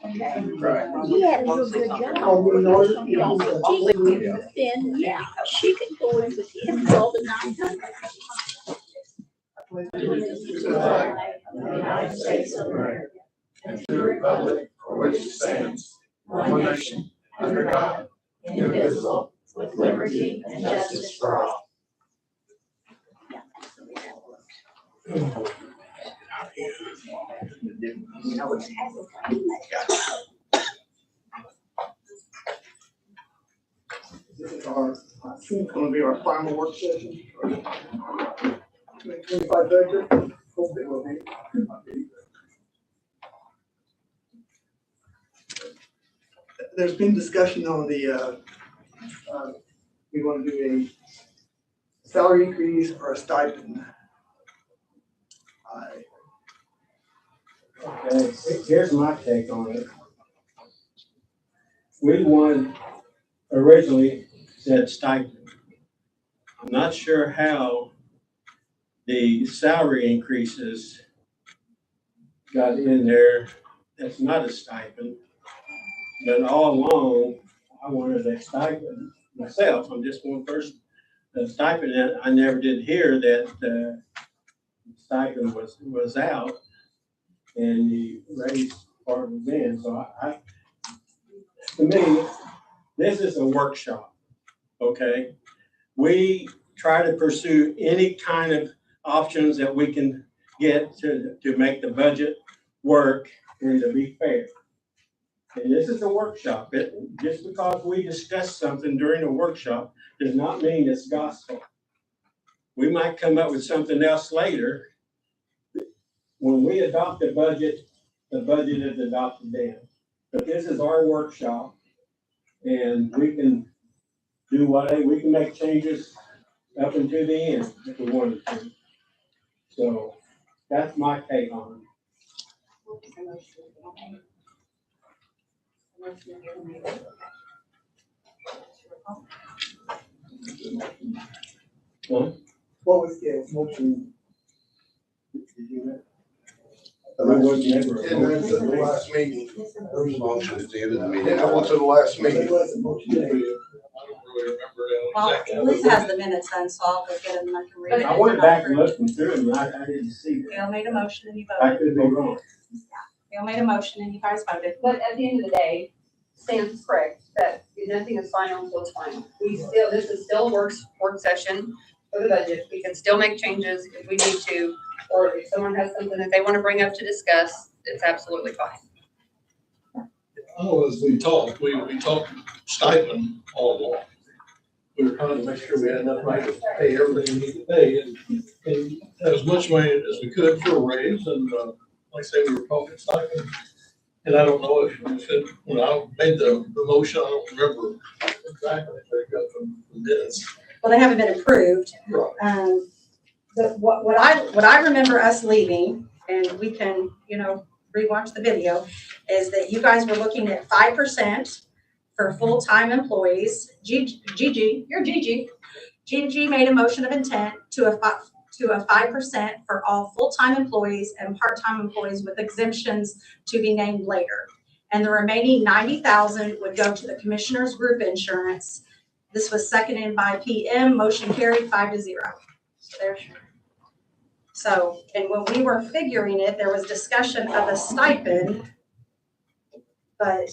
Right. He had a real good job. Then, yeah, she could go in with him for all the 900. United States of America, and to the republic for which it stands, one nation, under God, indivisible, with liberty and justice for all. This is our, going to be our final work session. 25 director, hope it will be. There's been discussion on the, we want to do a salary increase or a stipend. Okay, here's my take on it. We originally said stipend. I'm not sure how the salary increases got in there. That's not a stipend. But all along, I wanted a stipend myself. I'm just one person. The stipend, I never did hear that the stipend was out and the raise part was in. So to me, this is a workshop, okay? We try to pursue any kind of options that we can get to make the budget work and to be fair. And this is a workshop. Just because we discuss something during a workshop does not mean it's gospel. We might come up with something else later. When we adopt the budget is adopted then. But this is our workshop, and we can do we can make changes up until the end if we wanted to. So that's my take on it. What was the motion? There was never a 10 minutes at the last meeting. There was a motion at the end of the meeting. I went to the last meeting. There was a motion made. I don't really remember that Well, exactly. Lisa has the minutes then, so I'll go get them and I can read it. I went back and looked through them, and I didn't see that. Gail made a motion and you I voted. could be wrong. Gail made a motion and you guys voted. But at the end of the day, Stan's correct, that nothing is final until it's final. This is still a work session for the budget. We can still make changes if we need to, or if someone has something that they want to bring up to discuss, it's absolutely fine. Oh, as we talked stipend all along. We were trying to make sure we had enough money to pay everything we need to pay and as much money as we could for a raise. And like I say, we were talking stipend. And I don't know if you said, when I made the motion, I don't remember exactly. I got from the minutes. Well, they haven't been approved. Right. But what I remember us leaving, and we can, rewatch the video, is that you guys were looking at 5% for full-time employees. Gigi made a motion of intent to a 5% for all full-time employees and part-time employees with exemptions to be named later. And the remaining 90,000 would go to the commissioner's group insurance. This was seconded by PM, motion carried 5-0. So there's. So, and when we were figuring it, there was discussion of a stipend, but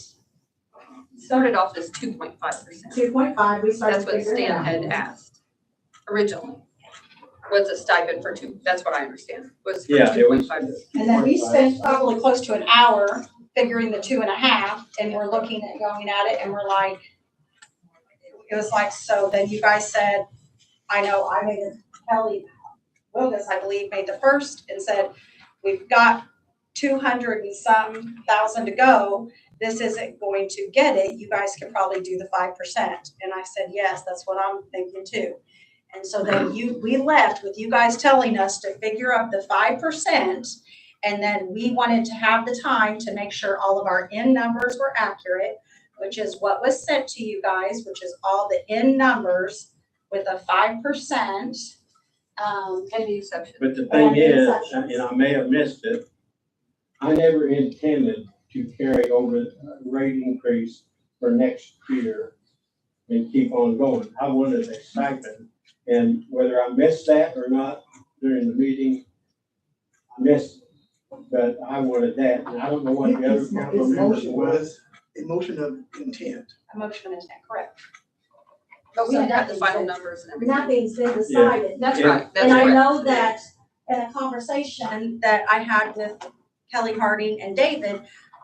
Started off as 2.5%. 2.5, we started That's what figuring it Stan out. had asked originally. Was a stipend for that's what I understand, was for Yeah, it was. 2.5. And then we spent probably close to an hour figuring the 2.5, and we're looking at going at it, and we're like, it was like, so then you guys said, I know I made it, Kelly Wilgus, I believe, made the first and said, we've got 200 and some thousand to go. This isn't going to get it. You guys can probably do the 5%. And I said, yes, that's what I'm thinking too. And so then we left with you guys telling us to figure up the 5%. And then we wanted to have the time to make sure all of our end numbers were accurate, which is what was sent to you guys, which is all the end numbers with a 5%. And the exception. But the thing is, and I may have missed it, I never intended carry over a rate increase for next year and keep on going. I wanted a stipend, and whether I missed that or not during the meeting, I missed it. But I wanted that, and I don't know what the other His council members motion want. was a motion of intent. A motion is correct. But we didn't have the final numbers and everything. Nothing's been decided. That's Yeah. right, that's And I correct. know that in a conversation that I had with Kelly Harding and David,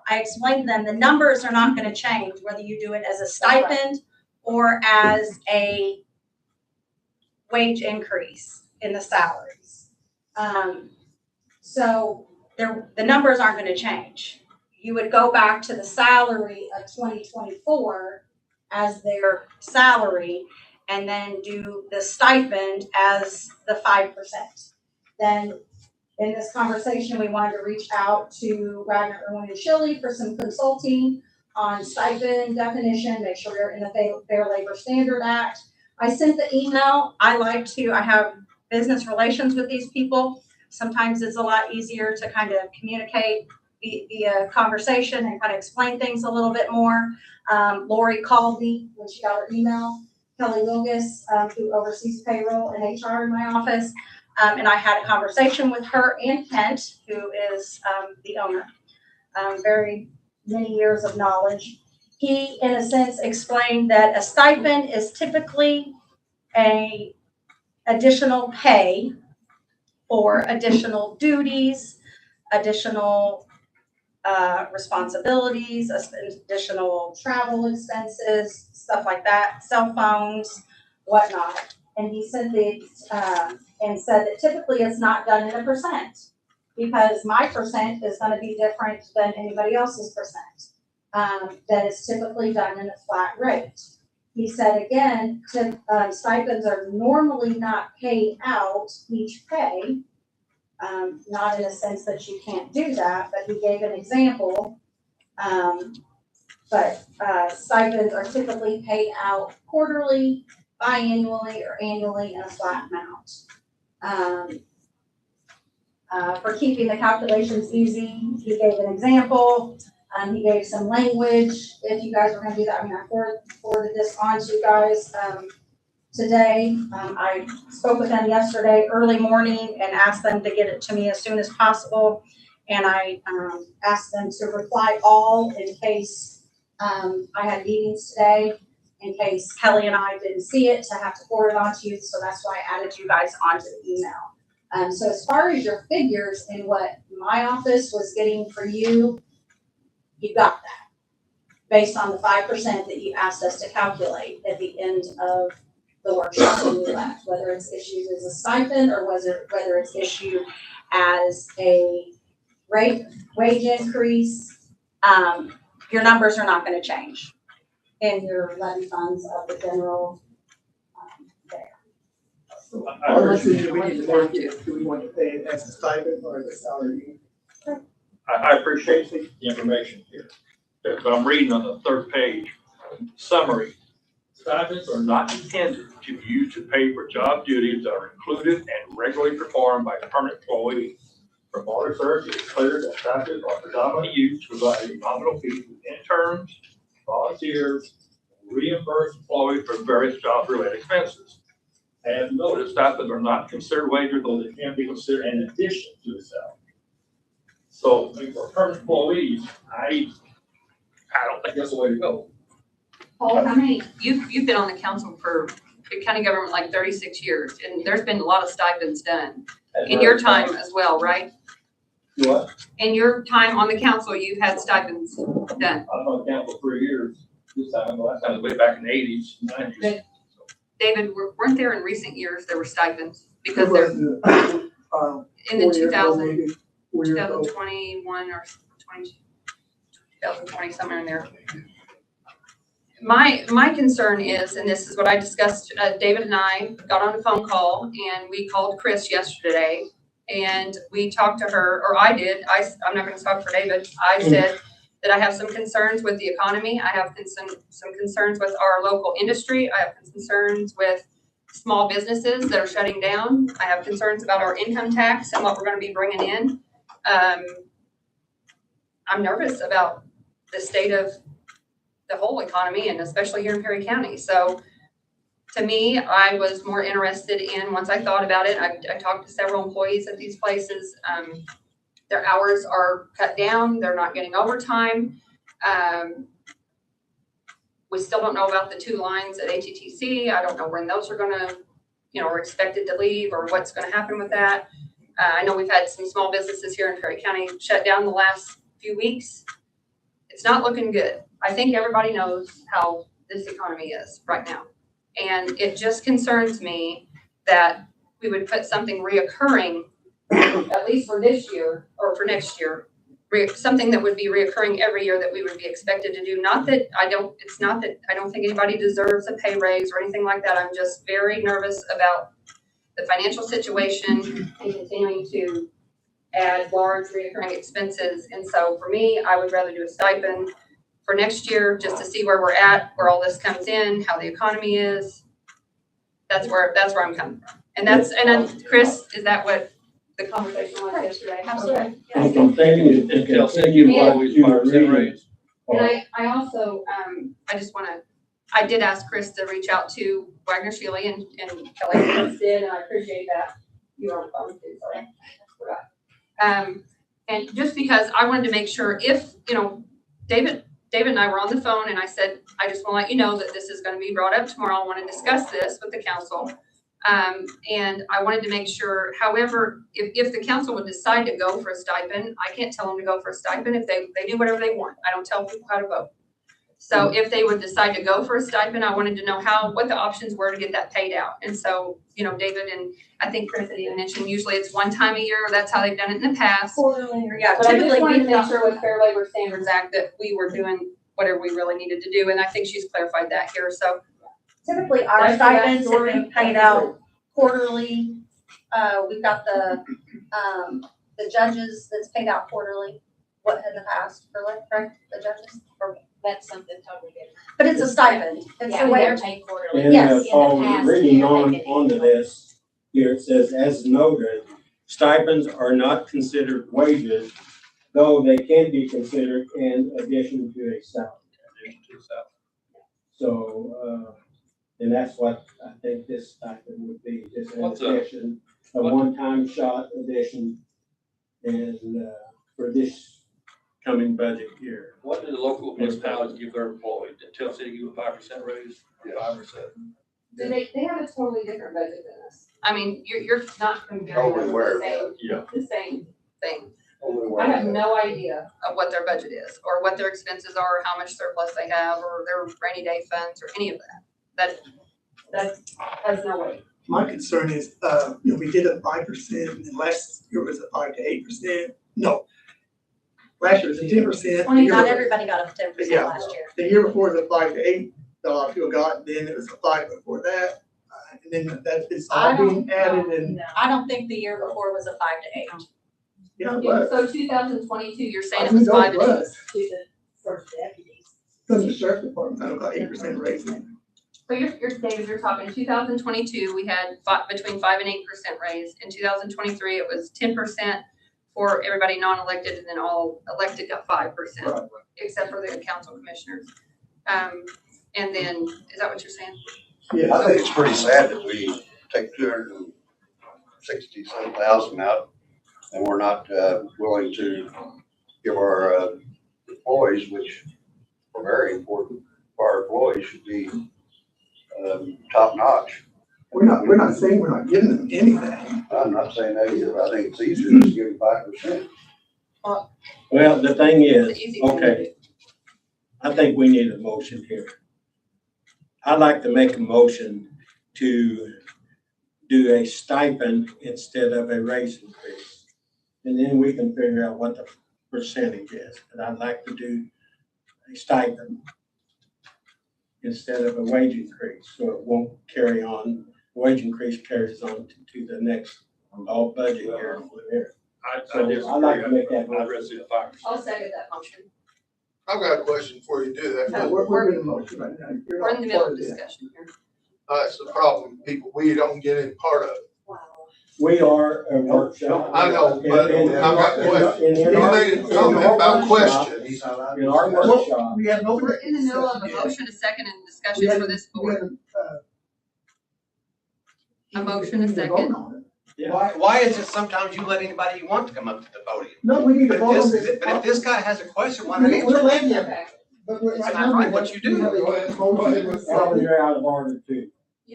I explained to them, the numbers are not gonna change, whether you do it as a stipend or as a wage increase in the salaries. So the numbers aren't gonna change. You would go back to the salary of 2024 as their salary and then do the stipend as the 5%. Then in this conversation, we wanted to reach out to Wagner, Irwin, and Shiley for some consulting on stipend definition, make sure we're in the Fair Labor Standard Act. I sent the email. I have business relations with these people. Sometimes it's a lot easier to kind of communicate via conversation and kind of explain things a little bit more. Lori called me when she got her email. Kelly Wilgus, who oversees payroll and HR in my office. And I had a conversation with her and Kent, who is the owner. Very many years of knowledge. He, in a sense, explained that a stipend is typically a additional pay for additional duties, additional responsibilities, additional travel expenses, stuff like that, cell phones, whatnot. And he said and said that typically it's not done in a percent because my percent is going to be different than anybody else's percent. That it's typically done in a flat rate. He said again, stipends are normally not paid out each pay. Not in a sense that you can't do that, but he gave an example. But stipends are typically paid out quarterly, biannually, or annually in a flat amount. For keeping the calculations easy, he gave an example. He gave some language. If you guys are going to do that, I mean, I forwarded this on to you guys today. I spoke with them yesterday, early morning, and asked them to get it to me as soon as possible. And I asked them to reply all in case I had meetings today, in case Kelly and I didn't see it, to have to forward it on to you. So that's why I added you guys onto the email. So as far as your figures and what my office was getting for you, you got that based on the 5% that you asked us to calculate at the end of the workshop when we left, whether it's issued as a stipend or whether it's issued as a wage increase. Your numbers are not going to change in your levy funds of the general there. Do we want to pay it as a stipend or as a salary? I appreciate the information here, but I'm reading on the third page, summary. Stipends are not intended to be used to pay for job duties that are included and regularly performed by a permanent employee. From all research, it is clear that stipends are predominantly used to provide a nominal fee to interns, volunteers, reimburse employees for various job-related expenses. As noted, stipends are not considered wages, though they can be considered in addition to the salary. So for permanent employees, I don't think that's the way to go. Paul, how many, you've been on the council for county government like 36 years, and there's been a lot of stipends done in your time as well, right? What? In your time on the council, you've had stipends done. I was on the council for 3 years. This time, the last time was way back in the 80s, 90s. David, weren't there in recent years, there were stipends? Because they're in the 2021 or 2020, somewhere in there. My concern is, and this is what I discussed, David and I got on a phone call and we called Chris yesterday and we talked to her, or I did. I'm not going to talk for David. I said that I have some concerns with the economy. I have some concerns with our local industry. I have concerns with small businesses that are shutting down. I have concerns about our income tax and what we're going to be bringing in. I'm nervous about the state of the whole economy and especially here in Perry County. So to me, I was more interested in, once I thought about it, I talked to several employees at these places. Their hours are cut down. They're not getting overtime. We still don't know about the 2 lines at HETC. I don't know when those are gonna, are expected to leave or what's gonna happen with that. I know we've had some small businesses here in Perry County shut down the last few weeks. It's not looking good. I think everybody knows how this economy is right now. And it just concerns me that we would put something reoccurring, at least for this year or for next year, something that would be reoccurring every year that we would be expected to do. It's not that I don't think anybody deserves a pay raise or anything like that. I'm just very nervous about the financial situation and continuing to add large reoccurring expenses. And so for me, I would rather do a stipend for next year just to see where we're at, where all this comes in, how the economy is. That's where I'm coming from. And then Chris, is that what the conversation was yesterday? Absolutely. And continue, and continue what you were reading. And I also, I did ask Chris to reach out to Wagner Shealy and Kelly did, and I appreciate that. You were on the phone too, sorry. I forgot. And just because I wanted to make sure if, David and I were on the phone and I said, I just want to let you know that this is going to be brought up tomorrow. I want to discuss this with the council. And I wanted to make sure, however, if the council would decide to go for a stipend, I can't tell them to go for a stipend. If they do whatever they want. I don't tell people how to vote. So if they would decide to go for a stipend, I wanted to know what the options were to get that paid out. And so, David and I think Chris had even mentioned, usually it's one time a year. That's how they've done it in the past. Quarterly or Yeah, but I just typically wanted to we make sure with Fair Labor Standards Act that we were doing whatever we really needed to do. And I think she's clarified that here. So typically our stipends have been paid out quarterly. We've got the judges that's paid out quarterly. What in the past for correct? The judges? That's something totally different. But it's a stipend. It's Yeah, the way they're paid quarterly. And Yes. Paul, In the past, reading yeah, on, they've been onto paid this, here it says, as noted, stipends are not considered wages, though they can be considered in addition to a salary. So, and that's what I think this stipend would be, just an addition, a one-time shot addition. And, for this coming budget year. What do the local municipalities give their employees? Did Tell City give a 5% raise? 5%? do they have a totally different budget than us. I mean, you're not comparing Totally them aware to of that. the same thing. Only I one. have no idea of what their budget is, or what their expenses are, or how much surplus they have, or their rainy day funds, or any of that. That has no way. My concern is, we did a 5%, and last year was a 5 to 8%. No. Last year was a 10%. Not everybody got a 10% Yeah. last year. The year before was a 5 to 8, a lot of people got, then it was a 5 before that. And then that is all being added and, I don't think the year before was a 5 to 8. yeah, it was. So 2022, you're saying I it was think 5 it and 8. was. To the first deputies. Because the sheriff's department, I got 8% raise. So David, you're talking 2022, we had between 5 and 8% raise. In 2023, it was 10% for everybody non-elected, and then all elected got 5%, Right. except for the council commissioners. And then, is that what you're saying? Yeah. I think it's pretty sad that we take 260-some thousand out and we're not willing to give our employees, which are very important for our employees, should be top notch. We're not saying we're not giving them anything. I'm not saying that either, but I think it's easier to give them 5%. Well, the thing is, It's an easy thing to okay, do. I think we need a motion here. I'd like to make a motion to do a stipend instead of a raise increase. And then we can figure out what the percentage is. But I'd like to do a stipend instead of a wage increase, so it won't carry on. Wage increase carries on to the next all budget year from there. I So disagree. I'd like to make that I'd rather see the 5%. I'll second that motion. I've got a question before you do that. No, we're in the motion right now. You're We're in not the middle part of of this. discussion here. That's the problem, people, we don't get any part of it. Wow. We are a workshop. I know, but In- I've got in- questions. in- in You our- made a in comment our about workshop- questions. In our workshop, We have no. We're in the middle of a motion, a second, and discussion for this board. A motion, a second. Why, is it sometimes you let anybody you want to come up to the podium? No, we need But to vote on if this. this, but if this guy has a question, why not We're answer it? letting him. Okay. But right It's now, not right we what have- you do. we have a motion with Alan, Sally. you're out of order too. We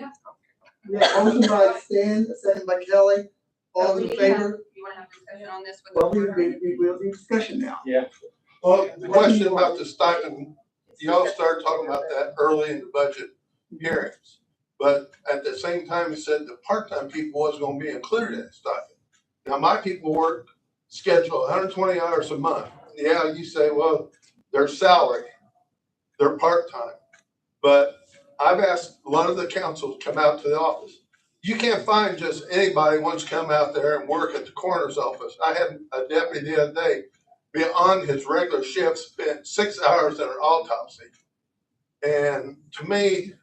have a motion by Stan, a second by Kelly. All those in favor? You wanna have discussion on this with the Well, board? we will do discussion now. Well, the question about the stipend, y'all started talking about that early in the budget hearings. But at the same time, you said the part-time people was gonna be included in the stipend. Now, my people work schedule 120 hours a month. Yeah, you say, well, their salary, they're part-time. But I've asked a lot of the council to come out to the office. You can't find just anybody wants to come out there and work at the coroner's office. I had a deputy the other day be on his regular shift, spent 6 hours in an autopsy. And to me,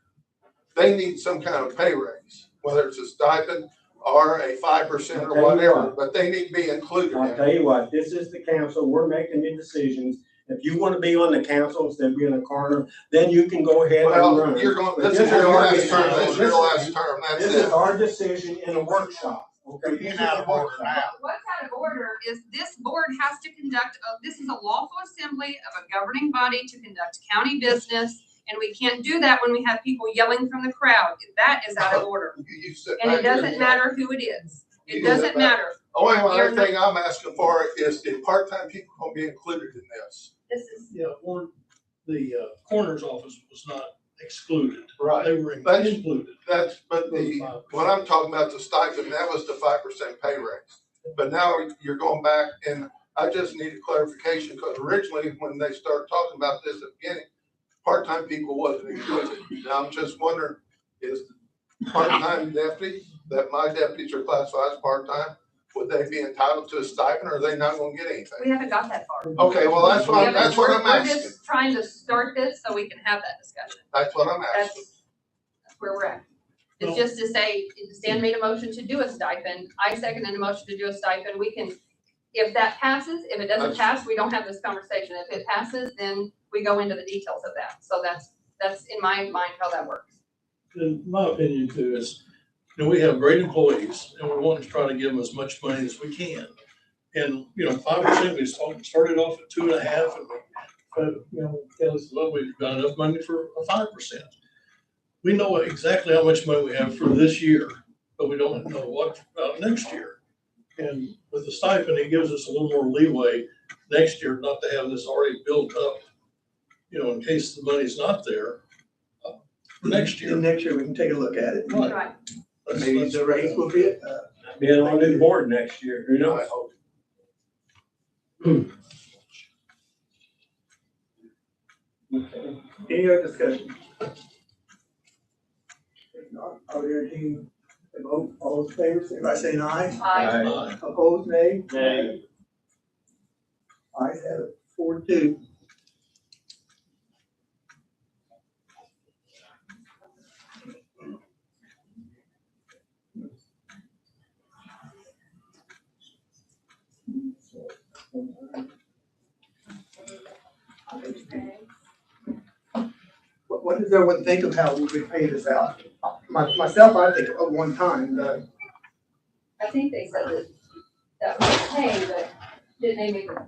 they need some kind of pay raise, whether it's a stipend or a 5% or whatever, but they need to be included I'll in tell it. you what, this is the council, we're making the decisions. If you wanna be on the council instead of being a coroner, then you can go ahead and Well, run. you're going, But this is your our last decision. term, this is your last term, that's This is it. our decision in a workshop, okay? This is a workshop. What's out of order is this board has to conduct, this is a lawful assembly of a governing body to conduct county business. And we can't do that when we have people yelling from the crowd. That is out of order. You sit And it back there doesn't and matter who it is. It You do that doesn't back. matter. Only You're other thing I'm asking for is the part-time people gonna be included in this. This is, Yeah, the coroner's office was not excluded. Right. They were That's- included. That's, but when I'm talking about the stipend, that was the 5% pay raise. But now you're going back and I just need a clarification, because originally when they started talking about this at the beginning, part-time people wasn't included. Now I'm just wondering, is the part-time deputy, that my deputies are classified as part-time, would they be entitled to a stipend or are they not gonna get anything? we haven't got that far. Okay, well, that's what I'm We're asking. just trying to start this so we can have that discussion. That's what I'm asking. That's where we're at. It's just to say, Stan made a motion to do a stipend, I seconded a motion to do a stipend, we can, if that passes, if it doesn't pass, we don't have this conversation. If it passes, then we go into the details of that. So that's in my mind how that works. In my opinion too, is, you know, we have great employees and we want to try to give them as much money as we can. And, 5%, we started off at 2.5 and Kelly said, well, we've got enough money for a 5%. We know exactly how much money we have for this year, but we don't know what about next year. And with the stipend, it gives us a little more leeway next year, not to have this already built up, in case the money's not there for next year. Then next year we can take a look at it. Right. Right. Maybe the raise will be, Being on the new board next year, who knows? Okay. any other discussion? If not, I'll entertain a vote. All in favor, say by saying aye. Aye. Opposed, nay? Nay. Ayes have it, 4-2. What does everyone think of how we would pay this out? Myself, I think of one time, I think they said that was okay, but didn't they make a,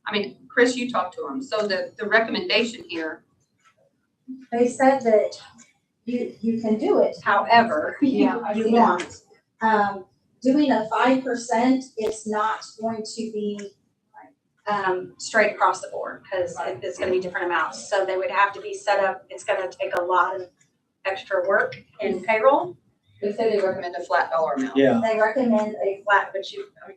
I mean, Chris, you talked to them. So the recommendation here, They said that you can do it however you want. Doing a 5%, it's not going to be straight across the board, because it's gonna be different amounts. So they would have to be set up, it's gonna take a lot of extra work in payroll. they said they recommend a flat dollar amount. Yeah, They recommend a flat, but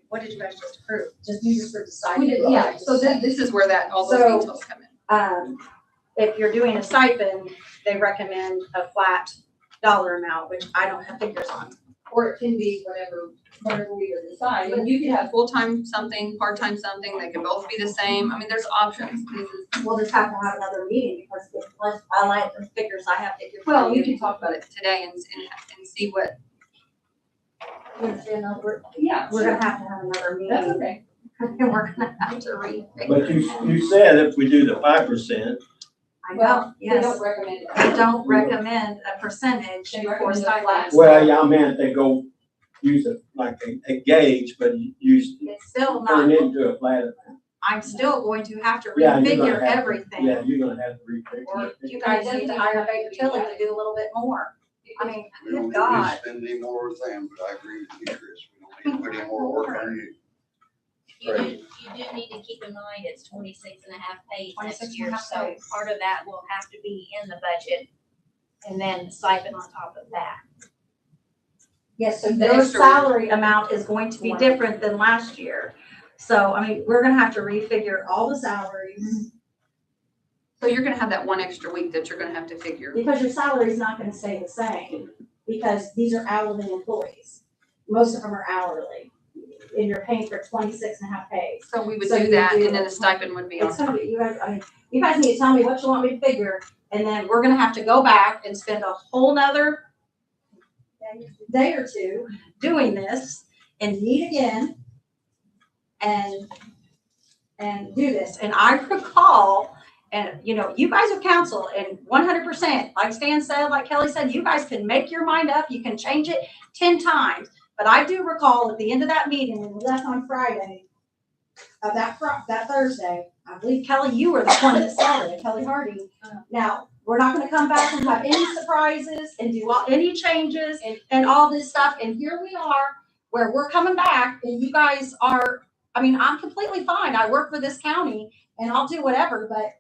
what did you guys just approve? You just decided. Yeah, so this is where all those So- details come in. If you're doing a stipend, they recommend a flat dollar amount, which I don't have figures on. Or it can be whatever we decide. And you could have full-time something, part-time something, they can both be the same. I mean, there's options. We'll just have to have another meeting, because unless I like the figures, I have figures. Well, we can talk about it today and see what Wednesday, no, Yeah. we're gonna have to have another That's meeting, okay. and we're gonna have to refigure. But you said if we do the 5%, I Well, know, they yes, don't recommend it. I don't recommend a percentage They for recommend a stipends. flat. well, y'all meant they go use it like a gauge, but use, It's still turn not, it into a flat amount. I'm still going to have to Yeah, you're gonna refigure have to- everything. Yeah, you're gonna have to refigure Or it. you guys need to hire Baker Tilly to do a little bit more. I mean, We don't good need to God. spend any more with them, but I agree with you, Chris. We don't need to put any more work on you. You do need to keep in mind it's 26 and a half pays 26 next and a year, half so pays. part of that will have to be in the budget. And then the stipend on top of that. Yes, so The your extra- salary amount is going to be different than last year. So, I mean, we're gonna have to refigure all the salaries, So you're gonna have that one extra week that you're gonna have to figure. because your salary is not gonna stay the same, because these are hourly employees. Most of them are hourly, and you're paying for 26 and a half pays. So we would So do you that, do- and then the stipend would be on It's gonna top. be, you guys, I mean, you guys need to tell me what you want me to figure, and then we're gonna have to go back and spend a whole nother day or two doing this, and meet again, and do this. And I recall, and you know, you guys are council, and 100%, like Stan said, like Kelly said, you guys can make your mind up, you can change it 10 times. But I do recall at the end of that meeting, when we left on Friday, that Thursday, I believe Kelly, you were the one that said it, Kelly Hardy. Now, we're not gonna come back and have any surprises and do any changes and all this stuff. And here we are, where we're coming back and you guys are, I mean, I'm completely fine. I work for this county and I'll do whatever, but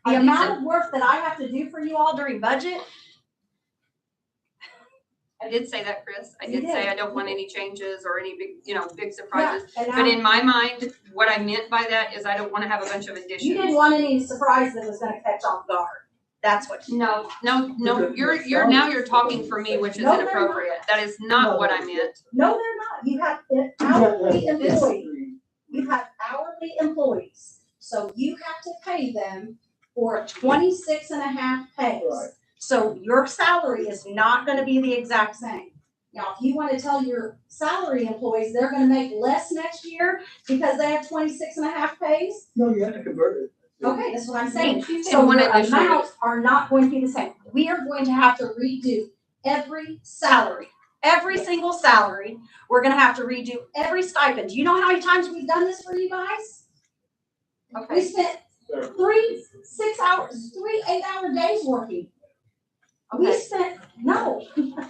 the amount of work that I have to do for you all during budget, I did say that, Chris. I You did say did. I don't want any changes or any big, big yeah, surprises. and But in my mind, what I meant by that is I don't wanna have a bunch of you didn't additions. want any surprise that was gonna catch off guard. That's what you. No, you're talking for me, which is No, they're not. inappropriate. That is not what I meant. No, they're not. You have hourly employees. You have hourly employees. So you have to pay them for 26 and a half pays. Right. So your salary is not gonna be the exact same. Now, if you wanna tell your salary employees they're gonna make less next year because they have 26 and a half pays, No, you have to convert it. okay, that's what I'm saying. She said So one your additional week. amounts are not going to be the same. We are going to have to redo every salary, every single salary. We're gonna have to redo every stipend. Do you know how many times we've done this for you guys? We Okay, spent 3 8-hour days working. We Okay. spent, no.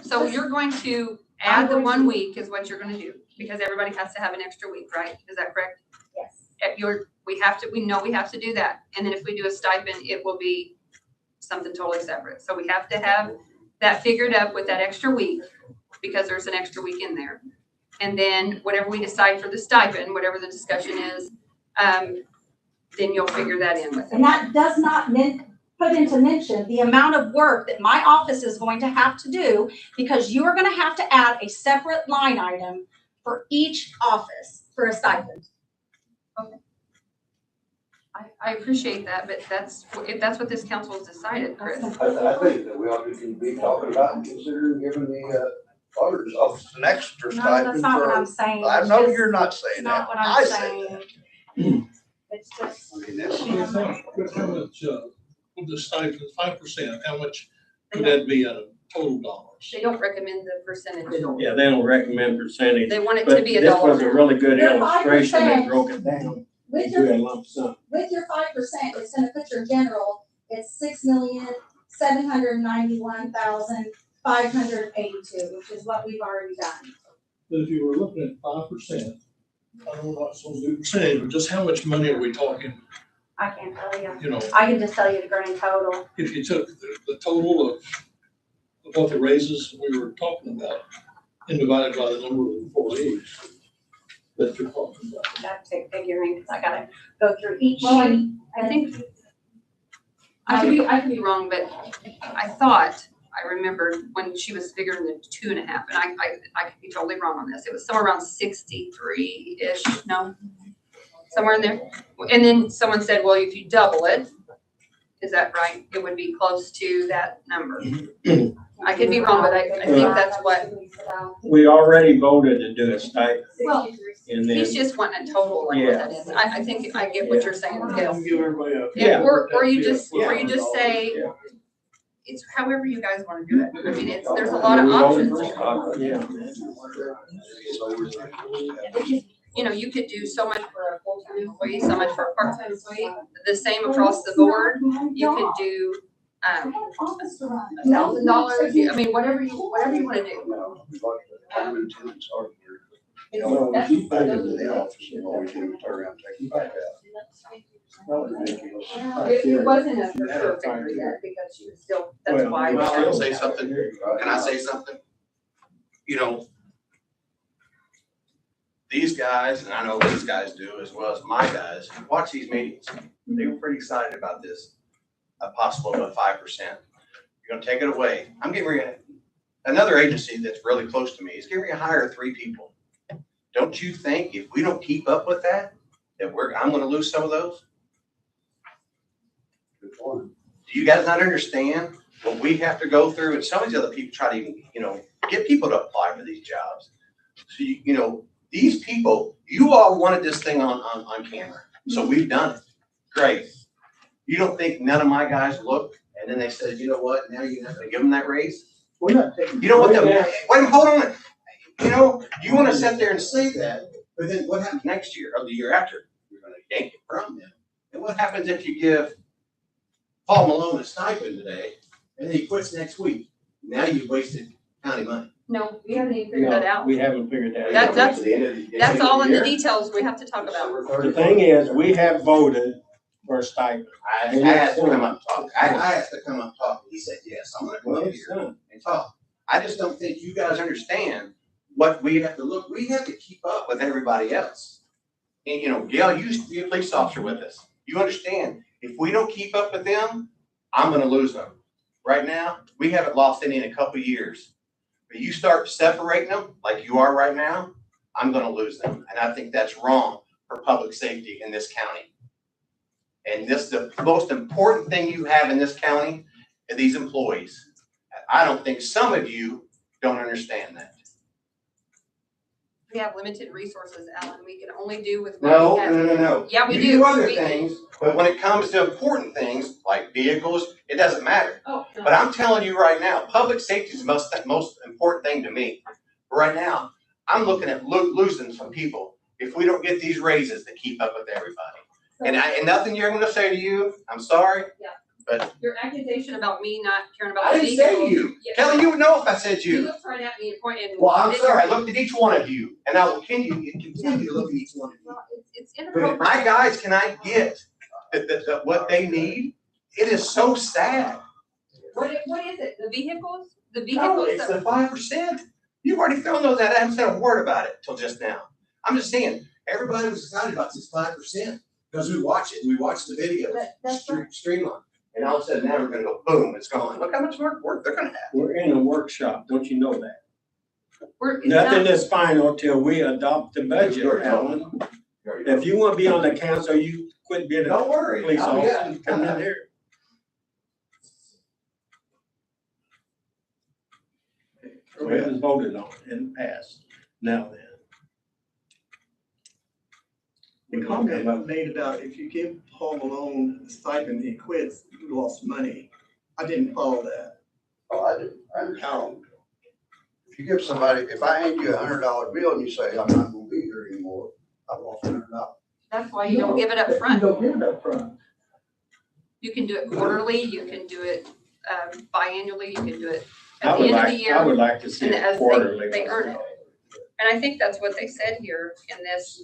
so you're going to I'm add the going 1 to- week is what you're gonna do, because everybody has to have an extra week, right? Is that correct? Yes. We know we have to do that. And then if we do a stipend, it will be something totally separate. So we have to have that figured up with that extra week, because there's an extra week in there. And then whatever we decide for the stipend, whatever the discussion is, then you'll figure that in with it. And that does not put into mention the amount of work that my office is going to have to do, because you are gonna have to add a separate line item for each office for a stipend. I appreciate that, but if that's what this council has decided, Chris. I think that we ought to be talking about and considering giving the auditor's office an extra No, that's stipend not what I'm for. saying. I It's know just you're not saying that. not what I I'm say saying. that. It's just, I mean, that's. How much, with the stipend, 5%, how much would that be out of total dollars? They don't recommend the percentage. Yeah, they don't recommend percentage, They want it but to be a this dollar was a amount. really good Your illustration 5%. that broke it down with into your, a lump sum. with your 5%, it's gonna put your general, it's $6,791,582, which is what we've already done. But if you were looking at 5%, I don't know what's supposed to do percentage, but just how much money are we talking, I can't tell you. you know? I can just tell you the grand total. If you took the total of what the raises we were talking about and divided by the number of employees that you're talking about. I gotta take figuring, because I gotta go through each Well, sheet. I think, I could be wrong, but I thought, I remembered when she was figuring the 2.5, and I could be totally wrong on this. It was somewhere around 63-ish, no? Somewhere in there. And then someone said, well, if you double it, is that right? It would be close to that number. I could be wrong, but I think that's what, We already voted to do a stipend, well, and then, he's just wanting a total like what that is. I think I get what you're saying, Gail. Give everybody a. Yeah. Or you just say, Yeah. it's however you guys wanna do it. I mean, there's a lot of options. Yeah. You know, you could do so much for a full-time employee, so much for a part-time employee, the same across the board. You could do, $1,000, I mean, whatever you wanna do. You know, when you back into the office, you always do turn around and take it back out. Ridiculous. It wasn't a for sure figure yet, because she was still, that's Well, why. Can I say something? Can I say something? You know, these guys, and I know these guys do as well as my guys, watch these meetings. They were pretty excited about this, a possible of 5%. You're gonna take it away. I'm getting ready, another agency that's really close to me is getting ready to hire 3 people. Don't you think if we don't keep up with that, I'm gonna lose some of those? Good point. Do you guys not understand what we have to go through? And some of these other people try to even, get people to apply for these jobs. So, these people, you all wanted this thing on camera. So we've done it. Great. You don't think none of my guys looked and then they said, you know what, now you're not gonna give them that raise? We're not taking. You know what, wait, hold on. You wanna sit there and say that, but then what happens next year or the year after? You're gonna yank it from them. And what happens if you give Paul Malone a stipend today and then he quits next week? Now you've wasted county money. No, we haven't even figured that No, out. we haven't figured that out. That's all in the details we have to talk about. The thing is, we have voted for a stipend. I asked to come up and talk. I asked to come up and talk. He said, yes, I'm gonna come Well, up it's here done. and talk. I just don't think you guys understand what we have to look. We have to keep up with everybody else. And Gail, you used to be a police officer with us. You understand, if we don't keep up with them, I'm gonna lose them. Right now, we haven't lost any in a couple of years. But you start separating them like you are right now, I'm gonna lose them. And I think that's wrong for public safety in this county. And this, the most important thing you have in this county are these employees. I don't think some of you don't understand that. We have limited resources, Alan. We can only do with what we have. No. Yeah, we You do. other things, but when it comes to important things like vehicles, it doesn't matter. Oh, no. But I'm telling you right now, public safety is the most important thing to me. Right now, I'm looking at losing some people if we don't get these raises to keep up with everybody. And nothing you're gonna say to you, I'm sorry. Yeah. But Your accusation about me not caring about. I didn't the say vehicles- you. Yeah. Kelly, you would know if I said You you. looked right at me and pointed. Well, I'm sorry, I looked at each one of you, and I will continue to look at each one of you. Well, it's But if inappropriate. my guys cannot get what they need, it is so sad. What is it? The vehicles? The No, vehicles it's that, the 5%. You've already thrown those out. I haven't said a word about it till just now. I'm just saying, everybody was excited about this 5% because we watch it. We watch the videos, That's right. streamline. And all of a sudden now we're gonna go boom, it's gone. Look how much more work they're gonna have. We're in a workshop, don't you know that? it's Nothing not- is final till we adopt the budget, Alan. If you wanna be on the council, you quit being a Don't worry. police I'll be officer, come in here. It was voted on and passed, now then. The comment I made about if you give Paul Malone a stipend and he quits, you lost money. I didn't follow that. Oh, I didn't, if you give somebody, if I hand you $100 bill and you say, I'm not gonna be here anymore, I've lost $100. That's why you don't give it up front. Don't give it up front. You can do it quarterly, you can do it biannually, you can do it I at the would end of the like, year. I would like to see and it as quarterly. they earn it. And I think that's what they said here in this,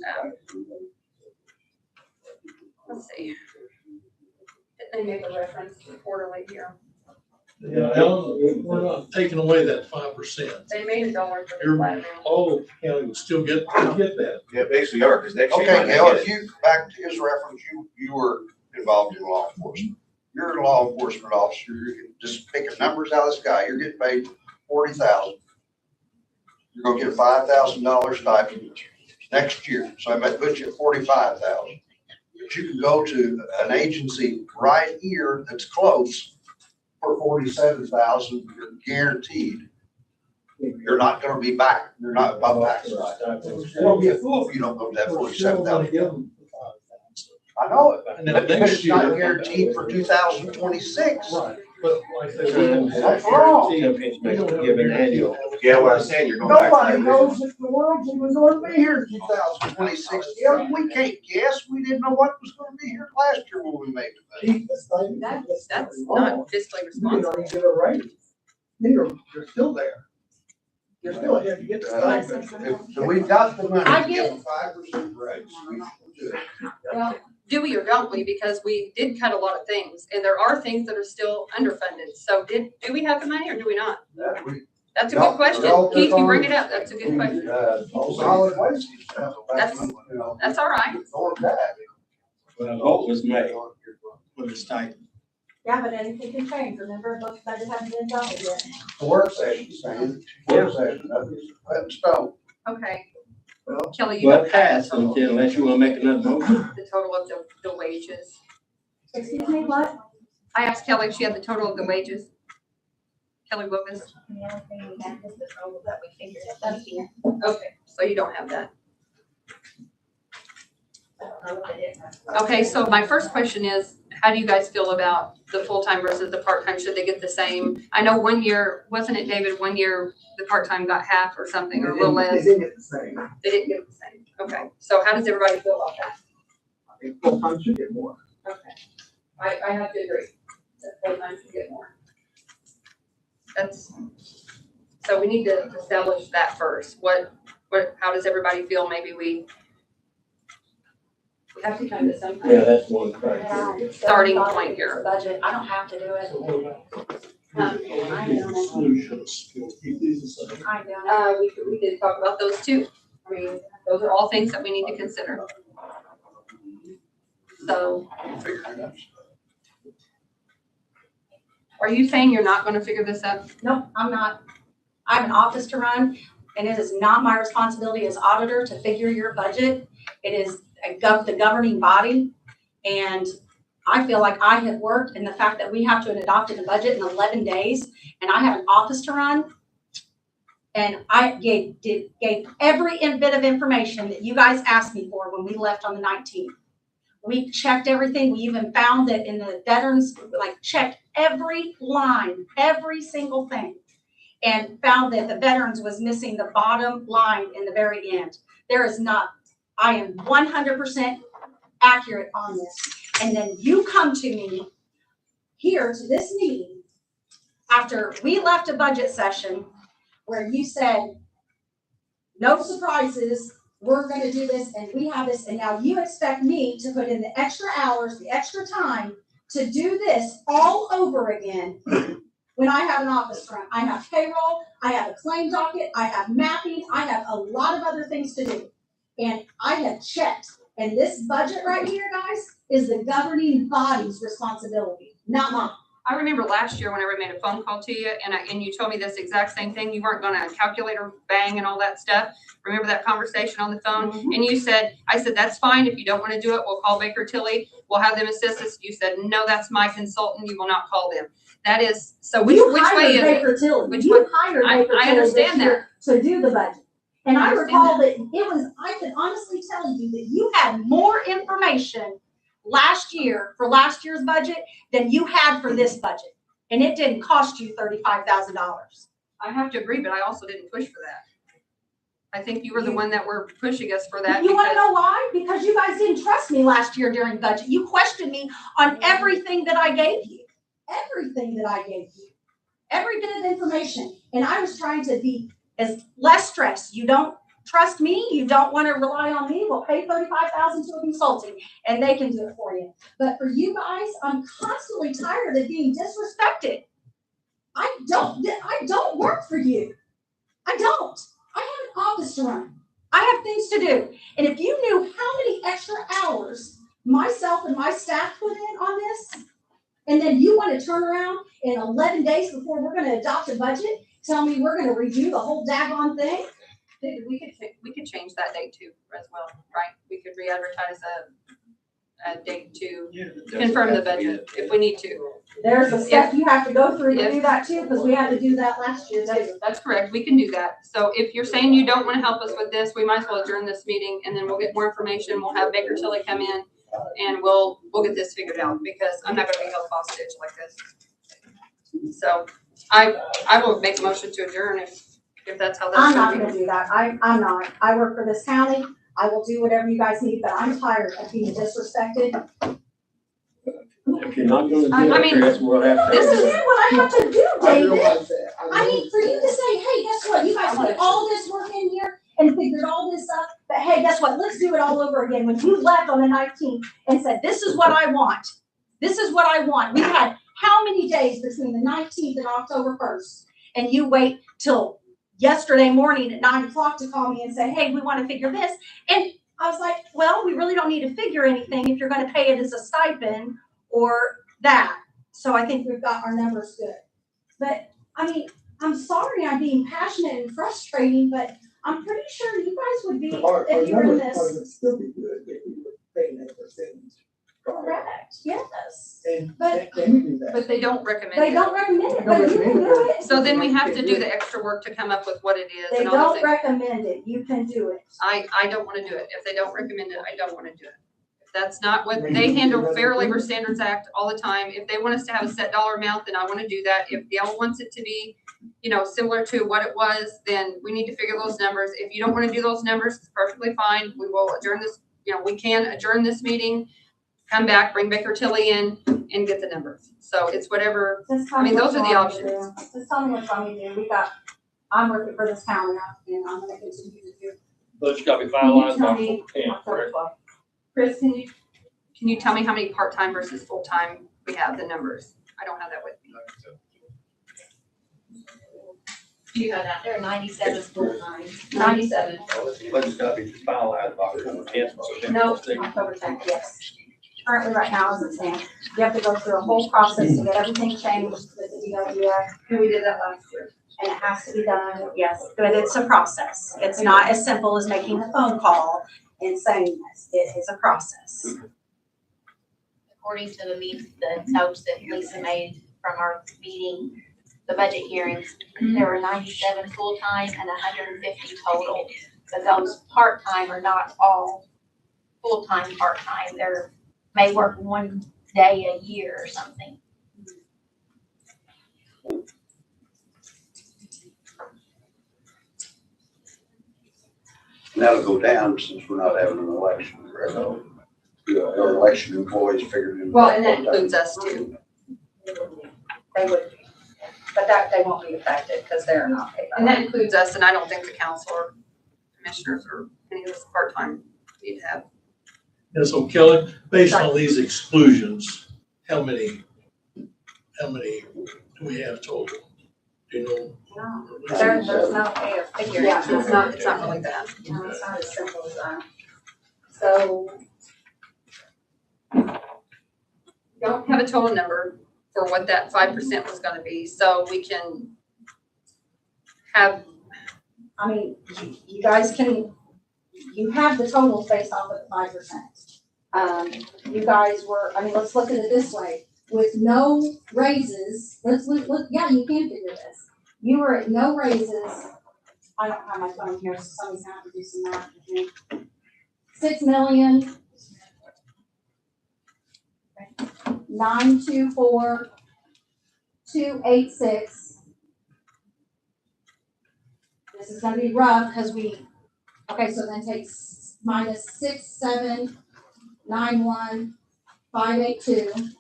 let's see. They make a reference to quarterly here. Yeah, Alan, we're not taking away that 5%. They made $1 for the Your, flat amount. all of the county would still get that. Yeah, basically are, because next year. Okay, Gail, if you, back to his reference, you were involved in law enforcement. You're a law enforcement officer, you're just picking numbers out of the sky, you're getting paid $40,000. You're gonna get a $5,000 stipend next year, so I might put you at $45,000. But you can go to an agency right here that's close for 47,000, you're guaranteed, you're not gonna be back, you're not back. You're gonna be a fool if you don't go to that We're still gonna 47,000. give them the I know it, And then but next it's not year- guaranteed for 2026. 5,000. Right, but like I said. That's wrong. Give an annual. Yeah, what I'm saying, you're going back to Nobody that knows if the world's even going to be here in 2026. Yeah, we can't guess. We didn't know what was going to be here last year when we made the budget. That's not fiscally responsible. Get a raise. You're still there. You're still ahead to get the stipend. If we've got the money I to get give it. them 5% raise, we should do it. Well, do we or don't we? Because we did cut a lot of things and there are things that are still underfunded. So do we have the money or do we not? That we- That's a Yeah, good question. well, Keith, you there's bring it up. That's a good question. Solid waste stuff. That's- You know, That's all right. going back. Well, vote was made for the stipend. Yeah, but anything can change, remember, those budget hasn't been done yet. The work session, saying, work session, nothing's set in stone. Okay. Well, Kelly, you Well, don't have pass the total, unless you wanna make another motion. the total of the wages. Excuse me, what? I asked Kelly if she had the total of the wages. Kelly Wilkins. And the only thing we have is the total that we figured at that year. Okay, so you don't have that. I don't know what it is. Okay, so my first question is, how do you guys feel about the full-time versus the part-time? Should they get the same? I know one year, wasn't it, David, one year the part-time got half or something, or a little They less? didn't get the same. They didn't get the same. Okay, so how does everybody feel about that? I think full-time should get more. Okay, I have to agree, that full-time should get more. That's, so we need to establish that first. How does everybody feel? Maybe we have to come to some kind Yeah, of, that's one criteria. Starting point here. Budget, I don't have to do it. So what about I'm doing it. solutions? We'll keep these the same. I'm doing it. we did talk about those too. I mean, those are all things that we need to consider. So Figure it out. are you saying you're not gonna figure this out? Nope, I'm not. I have an office to run, and it is not my responsibility as auditor to figure your budget. It is the governing body, and I feel like I have worked, and the fact that we have to adopt a budget in 11 days, and I have an office to run, and I gave every bit of information that you guys asked me for when we left on the 19th. We checked everything. We even found that in the veterans, checked every line, every single thing, and found that the veterans was missing the bottom line in the very end. There is not, I am 100% accurate on this. And then you come to me here to this meeting after we left a budget session where you said, no surprises, we're gonna do this and we have this, and now you expect me to put in the extra hours, the extra time to do this all over again when I have an office front. I have payroll, I have a claim docket, I have mapping, I have a lot of other things to do. And I have checked, and this budget right here, guys, is the governing body's responsibility, not mine. I remember last year whenever I made a phone call to you and you told me this exact same thing. You weren't gonna calculator bang and all that stuff. Remember that conversation on the phone? Mhm. And you said, I said, that's fine. If you don't wanna do it, we'll call Baker Tilly. We'll have them assist us. You said, no, that's my consultant. You will not call them. That is, so which You way hired is it? Baker Tilly. Which You way? hired I- Baker I Tilly understand this year to do the budget. And I I understand recall that it was, I can honestly tell you that you had more information last year for last year's budget than you had for this budget. And it didn't cost you $35,000. I have to agree, but I also didn't push for that. I think you were the one that were pushing us for that You wanna because know why? Because you guys didn't trust me last year during budget. You questioned me on everything that I gave you. Everything that I gave you. Every bit of information. And I was trying to be as less stressed. You don't trust me, you don't wanna rely on me, we'll pay $35,000 to a consulting and they can do it for you. But for you guys, I'm constantly tired of being disrespected. I don't work for you. I don't. I have an office to run. I have things to do. And if you knew how many extra hours myself and my staff put in on this, and then you want to turn around in 11 days before we're going to adopt a budget, tell me we're going to redo the whole daggone thing? we could change that date too as well, right? We could re-advertise a date to Yeah. confirm the budget if we need to. There's a step you have to go through to do that too, because we had to do that last year too. That's correct, we can do that. So if you're saying you don't wanna help us with this, we might as well adjourn this meeting and then we'll get more information. We'll have Baker Tilly come in and we'll get this figured out because I'm not gonna be held hostage like this. So I will make a motion to adjourn if that's how that's I'm not going. gonna do that. I'm not. I work for this county. I will do whatever you guys need, but I'm tired of being disrespected. If you're not gonna I do mean, it, Chris, we'll have to. this This is what I have to do, I David. realize that. I mean, for you to say, hey, guess what? You guys put all this work in here and figured all this up, but hey, guess what? Let's do it all over again. When you left on the 19th and said, this is what I want. This is what I want. We've had how many days between the 19th and October 1st? And you wait till yesterday morning at 9 o'clock to call me and say, hey, we want to figure this. And I was like, well, we really don't need to figure anything if you're going to pay it as a stipend or that. So I think we've got our numbers good. But I mean, I'm sorry I'm being passionate and frustrating, but I'm pretty sure you guys would be, Our if you were in numbers this. would still be good if we were paying that percentage. Correct, yes. And But- can we do that? But they don't recommend They it. don't recommend it, but you can do it. So then we have to do the extra work to come up with what it is They and all those don't things. recommend it. You can do it. I don't wanna do it. If they don't recommend it, I don't wanna do it. If that's not what, they handle Fair Labor Standards Act all the time. If they want us to have a set dollar amount, then I wanna do that. If Gail wants it to be, similar to what it was, then we need to figure those numbers. If you don't wanna do those numbers, it's perfectly fine. We will adjourn this, we can adjourn this meeting, come back, bring Baker Tilly in and get the numbers. So it's whatever. Just tell I mean, me those what are you the want me to do. Just tell me what you want me to do. I'm working for this county now, and I'm gonna continue to do. But it's gotta be Can you finalized tell by me full camp, October correct? 12th? Chris, can you tell me how many part-time versus full-time we have, the numbers? I don't have that with me. Do you have that? There are 97 full-time. 97. But it's gotta be finalized by October 10th. No, October 10th, yes. Currently, right now, as it stands, you have to go through a whole process to get everything changed with the DWF, And we did that last year. and it has to be done, yes, but it's a process. It's not as simple as making a phone call and saying this. It is a process. According to the notes that Lisa made from our meeting, the budget hearings, there were 97 full-time and 150 total. But those part-time are not all full-time, part-time. They're may work one day a year or something. That'll go down since we're not having an election. So, our election employees figured in. Well, and that includes us too. They would be, but they won't be affected because they're not paid. And that includes us, and I don't think the council or commissioners or any of us part-time need to have. And so Kelly, based on these exclusions, how many do we have total? Do you know? There's no way of figuring. Yeah, It's not really that. No, it's not as simple as that. So, Don't have a total number for what that 5% was gonna be, so we can have, I mean, you guys can, you have the totals based off of the 5%. You guys were, let's look at it this way. With no raises, let's look, yeah, you can figure this. You were at no raises. I don't have my phone here, so somebody's gonna have to do some math with me. 6,924,286. This is gonna be rough, cause so then take minus 6,791,582.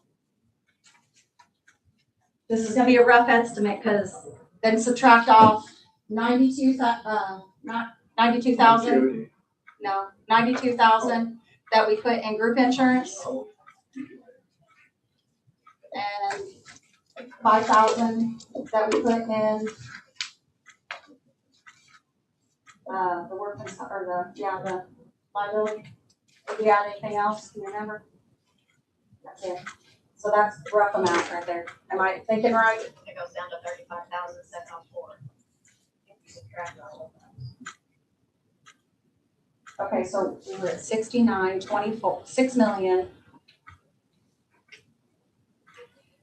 This is gonna be a rough estimate, cause then subtract off 92,000 that we put in group insurance. And 5,000 that we put in the workman's, or the liability. Did we add anything else? Do you remember? That's it. So that's the rough amount right there. Am I thinking right? It goes down to 35,704. If you subtract all of that. Okay, so we were at 69,24, 6,000,000,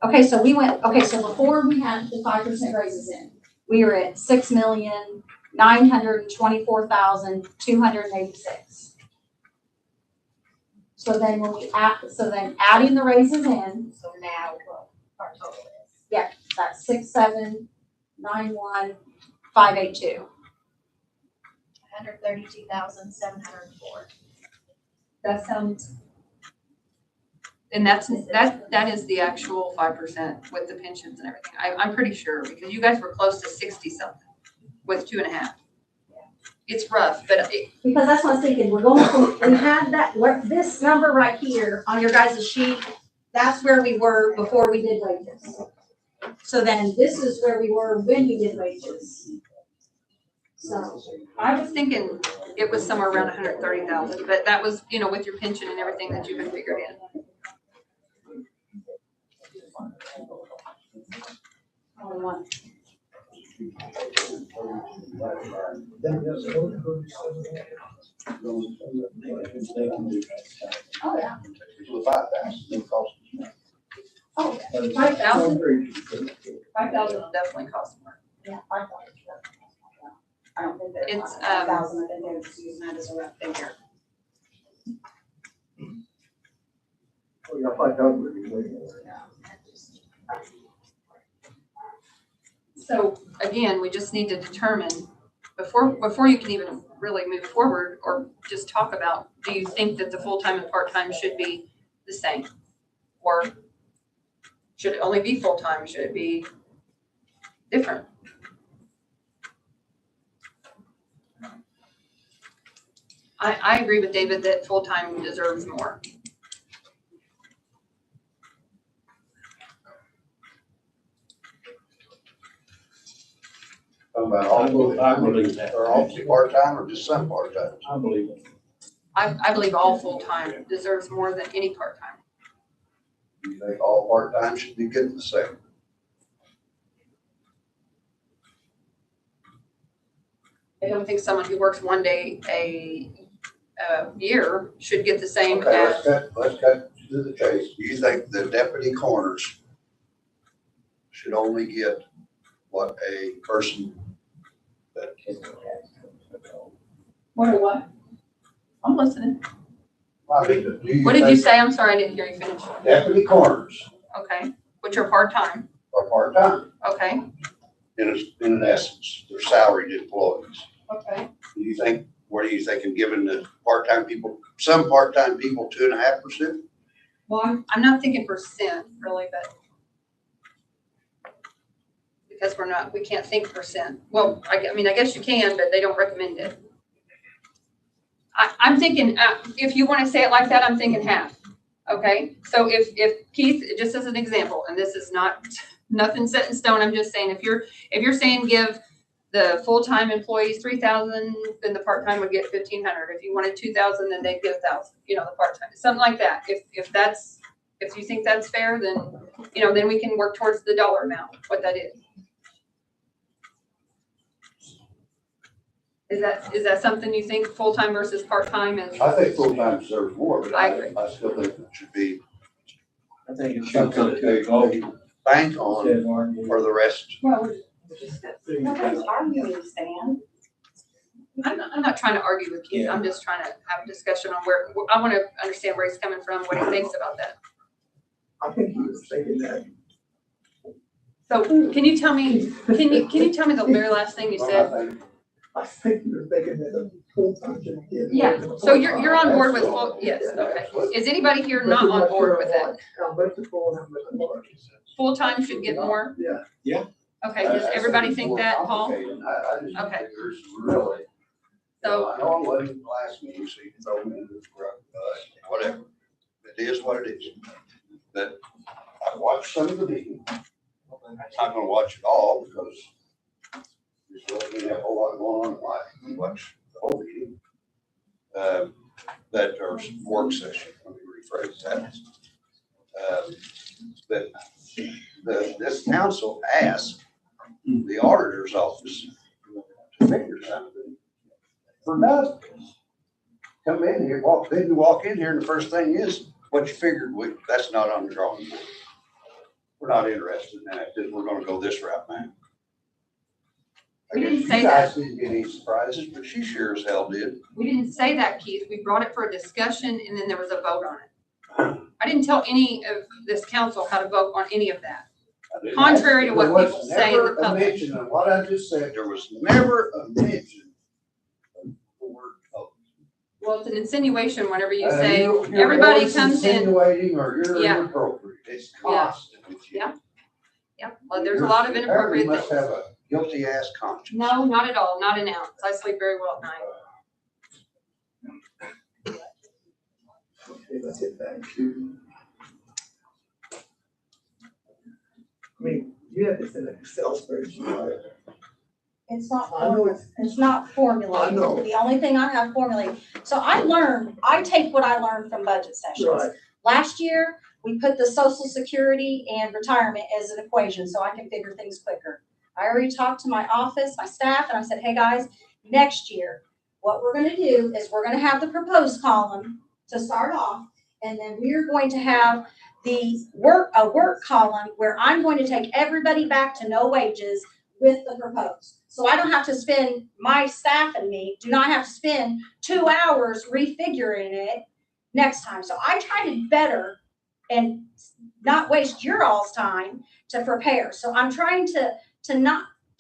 Okay, so we went, okay, so before we had the 5% raises in, we were at 6,924,286. So then when we adding the raises in, So now what our total is. that's 6,791,582. 132,704. That sounds. And that is the actual 5% with the pensions and everything. I'm pretty sure, because you guys were close to 60 something with 2.5. It's rough, but Because that's what I was thinking, we had this number right here on your guys' sheet, that's where we were before we did wages. So then this is where we were when we did wages. So, I was thinking it was somewhere around 130,000, but that was, with your pension and everything that you've been figured in. only one. Oh, yeah. The 5,000 cost. Oh, 5,000? 5,000 will definitely cost more. yeah, 5,000. I don't think they're It's, 5,000, I think they're just using that as a rough figure. We got 5,000. So again, we just need to determine before you can even really move forward or just talk about, do you think that the full-time and part-time should be the same? Or should it only be full-time? Should it be different? I agree with David that full-time deserves more. About all I believe that. or all part-time or just some part-time? I believe it. I believe all full-time deserves more than any part-time. You think all part-time should be getting the same? I don't think someone who works one day a year should get the same Okay, as, let's cut to the chase. Do you think the deputy coroners should only get what a person that what? I'm listening. I mean, do you What did you think say? I'm sorry, I didn't hear you finish. deputy coroners Okay, which are part-time, are part-time okay, in essence, they're salaried employees? okay. What do you think in giving the part-time people, some part-time people 2.5%? Well, I'm not thinking percent really, but because we can't think percent. Well, I guess you can, but they don't recommend it. I'm thinking, if you want to say it like that, I'm thinking half. Okay, so if Keith, just as an example, and this is nothing set in stone, I'm just saying, if you're saying give the full-time employees 3,000, then the part-time would get 1,500. If you wanted 2,000, then they'd get 1,000, the part-time, something like that. If you think that's fair, then, then we can work towards the dollar amount, what that is. Is that something you think full-time versus part-time is? I think full-time deserves more, but I agree. I still think it should be I think it should something go that to they a vote. bank on for the rest. Well, nobody's arguing, Stan. I'm not trying to argue with Keith. I'm just trying to have a discussion on where, I want to understand where he's coming from, what he thinks about that. I think he was thinking that. So can you tell me the very last thing you said? I think he was thinking that a full-time should get. Yeah, so you're on board with full, yes, okay. Is anybody here not on board with that? How much the full, how much the part. Full-time should get more? Yeah. Okay, does everybody think that, Paul? I just Okay. think there's really. So, I know I wasn't in the last meeting, so you can throw me in this rug, whatever. It is what it is. But I watched some of the meeting. I'm not gonna watch it all because there's really a whole lot going on in life. You watch the whole meeting. That or work session, let me rephrase that. That this council asked the auditor's office to figure something for nothing. Come in here, then you walk in here and the first thing is, what you figured, that's not on the drawing board. we're not interested in that, then we're gonna go this route now. We I guess didn't you say guys didn't get any surprises, but she sure as hell did. We didn't say that, Keith. We brought it for a discussion and then there was a vote on it. I didn't tell any of this council how to vote on any of that. Contrary to what There was people say in the never a public. mention of what I just said, there was never a mention of the word coach. Well, it's an insinuation whenever you Uh, say, your everybody voice comes in. Insinuating or you're Yeah. inappropriate, it's Yeah. constant with you. Yeah. Yep, well, there's a lot of inappropriate You must things. have a guilty ass conscience. No, not at all, not an ounce. I sleep very well at night. Okay, let's get back to. I mean, you have this in an Excel spreadsheet, right? It's not, I know it's not formulated. I know. The only thing I have formulated, so I take what I learned from budget sessions. Right. Last year, we put the social security and retirement as an equation, so I can figure things quicker. I already talked to my office, my staff, and I said, hey, guys, next year, what we're gonna do is we're gonna have the proposed column to start off, and then we're going to have a work column where I'm going to take everybody back to no wages with the proposed. So I don't have to spend, my staff and me do not have to spend 2 hours refiguring it next time. So I try to better and not waste your all's time to prepare. So I'm trying to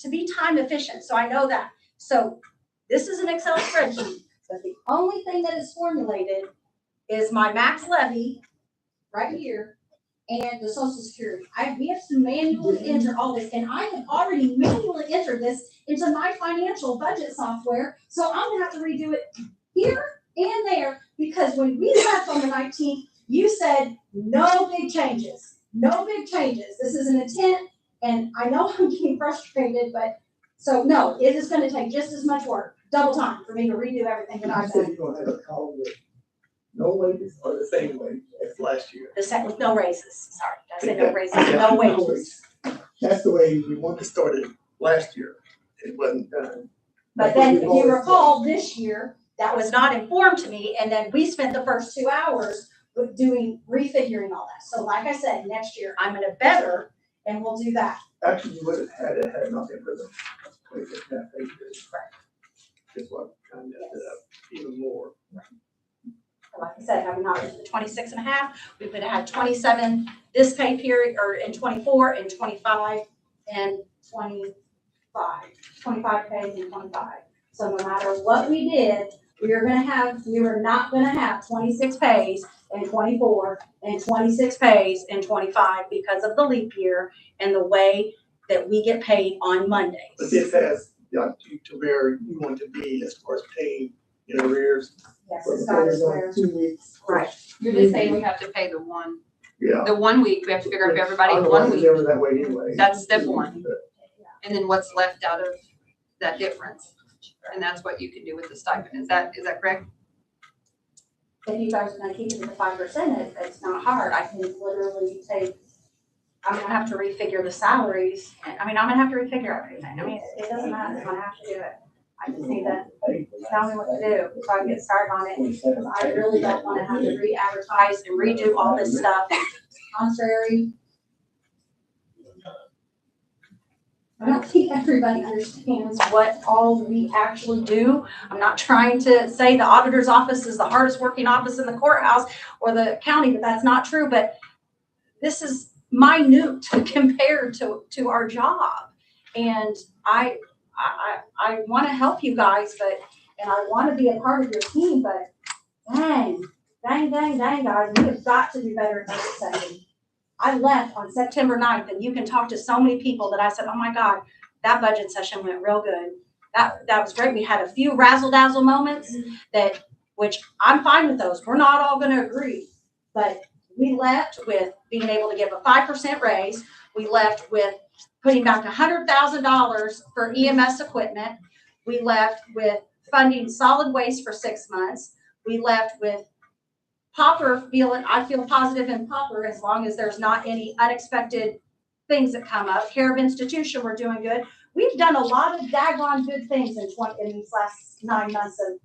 be time efficient. So I know that. So this is an Excel spreadsheet, but the only thing that is formulated is my max levy right here and the social security. We have to manually enter all this, and I have already manually entered this into my financial budget software. So I'm gonna have to redo it here and there, because when we left on the 19th, you said no big changes, no big changes. This is an intent, and I know I'm getting frustrated, but so no, it is gonna take just as much work, double time for me to redo everything that You I've said done. you're gonna have a column with no wages or the same wage as last year. The set with no raises, sorry, I said no raises, no wages. That's the way we wanted to start it last year. It wasn't done. But then, if you recall, this year, that was not informed to me, and then we spent the first 2 hours with refiguring all that. So like I said, next year, I'm gonna better, and we'll do that. Actually, you would have had it had it not been for the 26.5 pages. Just what kind of messed it up even more. Like I said, had we not used the 26.5, we would have had 27 this pay period, or in 24, and 25, and 25. 25 pays and 25. So no matter what we did, we were not gonna have 26 pays and 24, and 26 pays and 25 because of the leap year and the way that we get paid on Mondays. But this has, to where you want to be as far as paying in arrears. Yes, For it's the got first us where, 2 weeks. right. You're just saying we have to pay the one Yeah. week, we have to figure out if everybody I in know one I was week, never that way anyway. That's step one. and then what's left out of that difference. And that's what you can do with the stipend. Is that correct? If you guys are gonna keep it at the 5%, it's not hard. I can literally I'm gonna have to refigure the salaries. I'm gonna have to refigure everything. It doesn't matter. I'm gonna have to do it. I just need to tell me what to do so I can get started on it. Because I really don't wanna have to re-advertise and redo all this stuff. Contrary. I don't think everybody understands what all we actually do. I'm not trying to say the auditor's office is the hardest working office in the courthouse or the county, but that's not true. But this is minute compared to our job. And I want to help you guys, and I want to be a part of your team, but dang, guys, we have got to do better at budget setting. I left on September 9th, and you can talk to so many people that I said, oh my God, that budget session went real good. That was great. We had a few razzle dazzle moments which I'm fine with those. We're not all going to agree, but we left with being able to give a 5% raise. We left with putting back $100,000 for EMS equipment. We left with funding solid waste for 6 months. We left with Popper I feel positive in Popper as long as there's not any unexpected things that come up. Care of institution, we're doing good. We've done a lot of daggone good things in these last 9 months of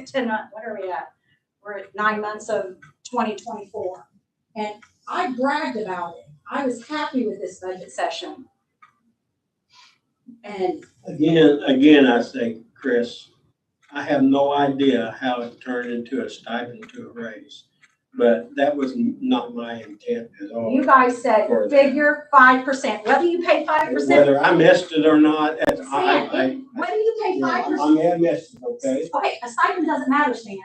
10 months, what are we at? We're at 9 months of 2024. And I bragged about it. I was happy with this budget session. And Again, I say, Chris, I have no idea how it turned into a stipend to a raise, but that was not my intent at all. you guys said figure 5%, whether you pay 5%. Whether I missed it or not, that's, Stan, whether you pay 5%. I may have missed it, okay? Okay, a stipend doesn't matter, Stan.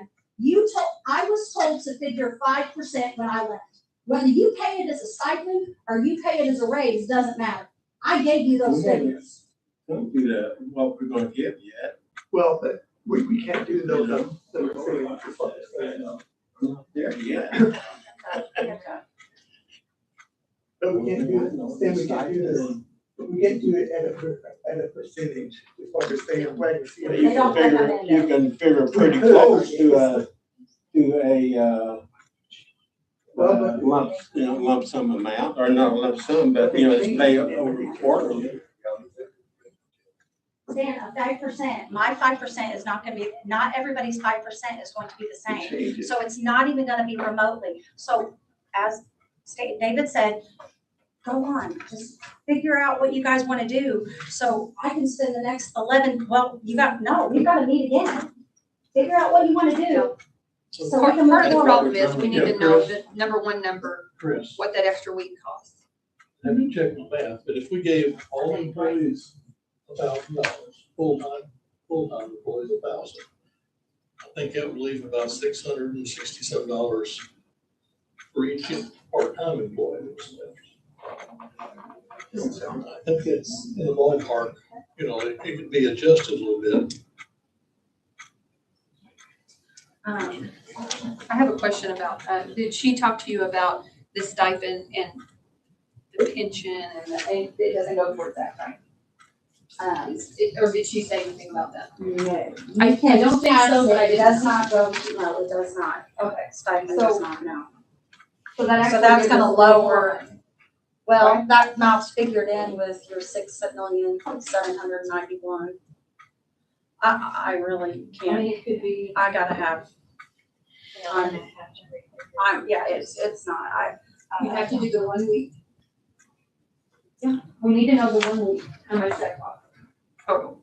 I was told to figure 5% when I left. Whether you pay it as a stipend or you pay it as a raise, doesn't matter. I gave you those figures. Don't do that, what we're gonna give yet. Well, but we can't do those, Not there yet. but we can't do it, then we can't do this, but we can't do it at a percentage, as far as saying, right, You can figure, you can figure pretty close to a lump sum amount, or not a lump sum, but, it's paid over quarterly. Stan, a 5%, my 5% is not gonna be, not everybody's 5% is going to be the same. So it's not even gonna be remotely. So as David said, go on, just figure out what you guys wanna do. So I can spend the next 11, we've got to meet again. Figure out what you wanna do. So we Part can move of the forward. problem is we need to know Chris. the number one number, Chris, what that extra week costs. have you checked the math, but if we gave all employees $1,000, full-time employees $1,000, I think that would leave about $667 for each part-time employee. I think it's in the ballpark, it could be adjusted a little bit. I have a question about, did she talk to you about the stipend and the pension and it doesn't go towards that, right? Or did she say anything about that? No. I You can don't think so, but I It didn't- does not go, no, it does not. Okay. Stipend So- does not, no. So that So actually that's gives gonna us lower, more. well, that amount's figured in with your 6,791,000. I really I can't, mean, it could be, I gotta have, yeah, it's not, you have to do the 1 week. Yeah, we need to know the 1 week, how much that costs. Total.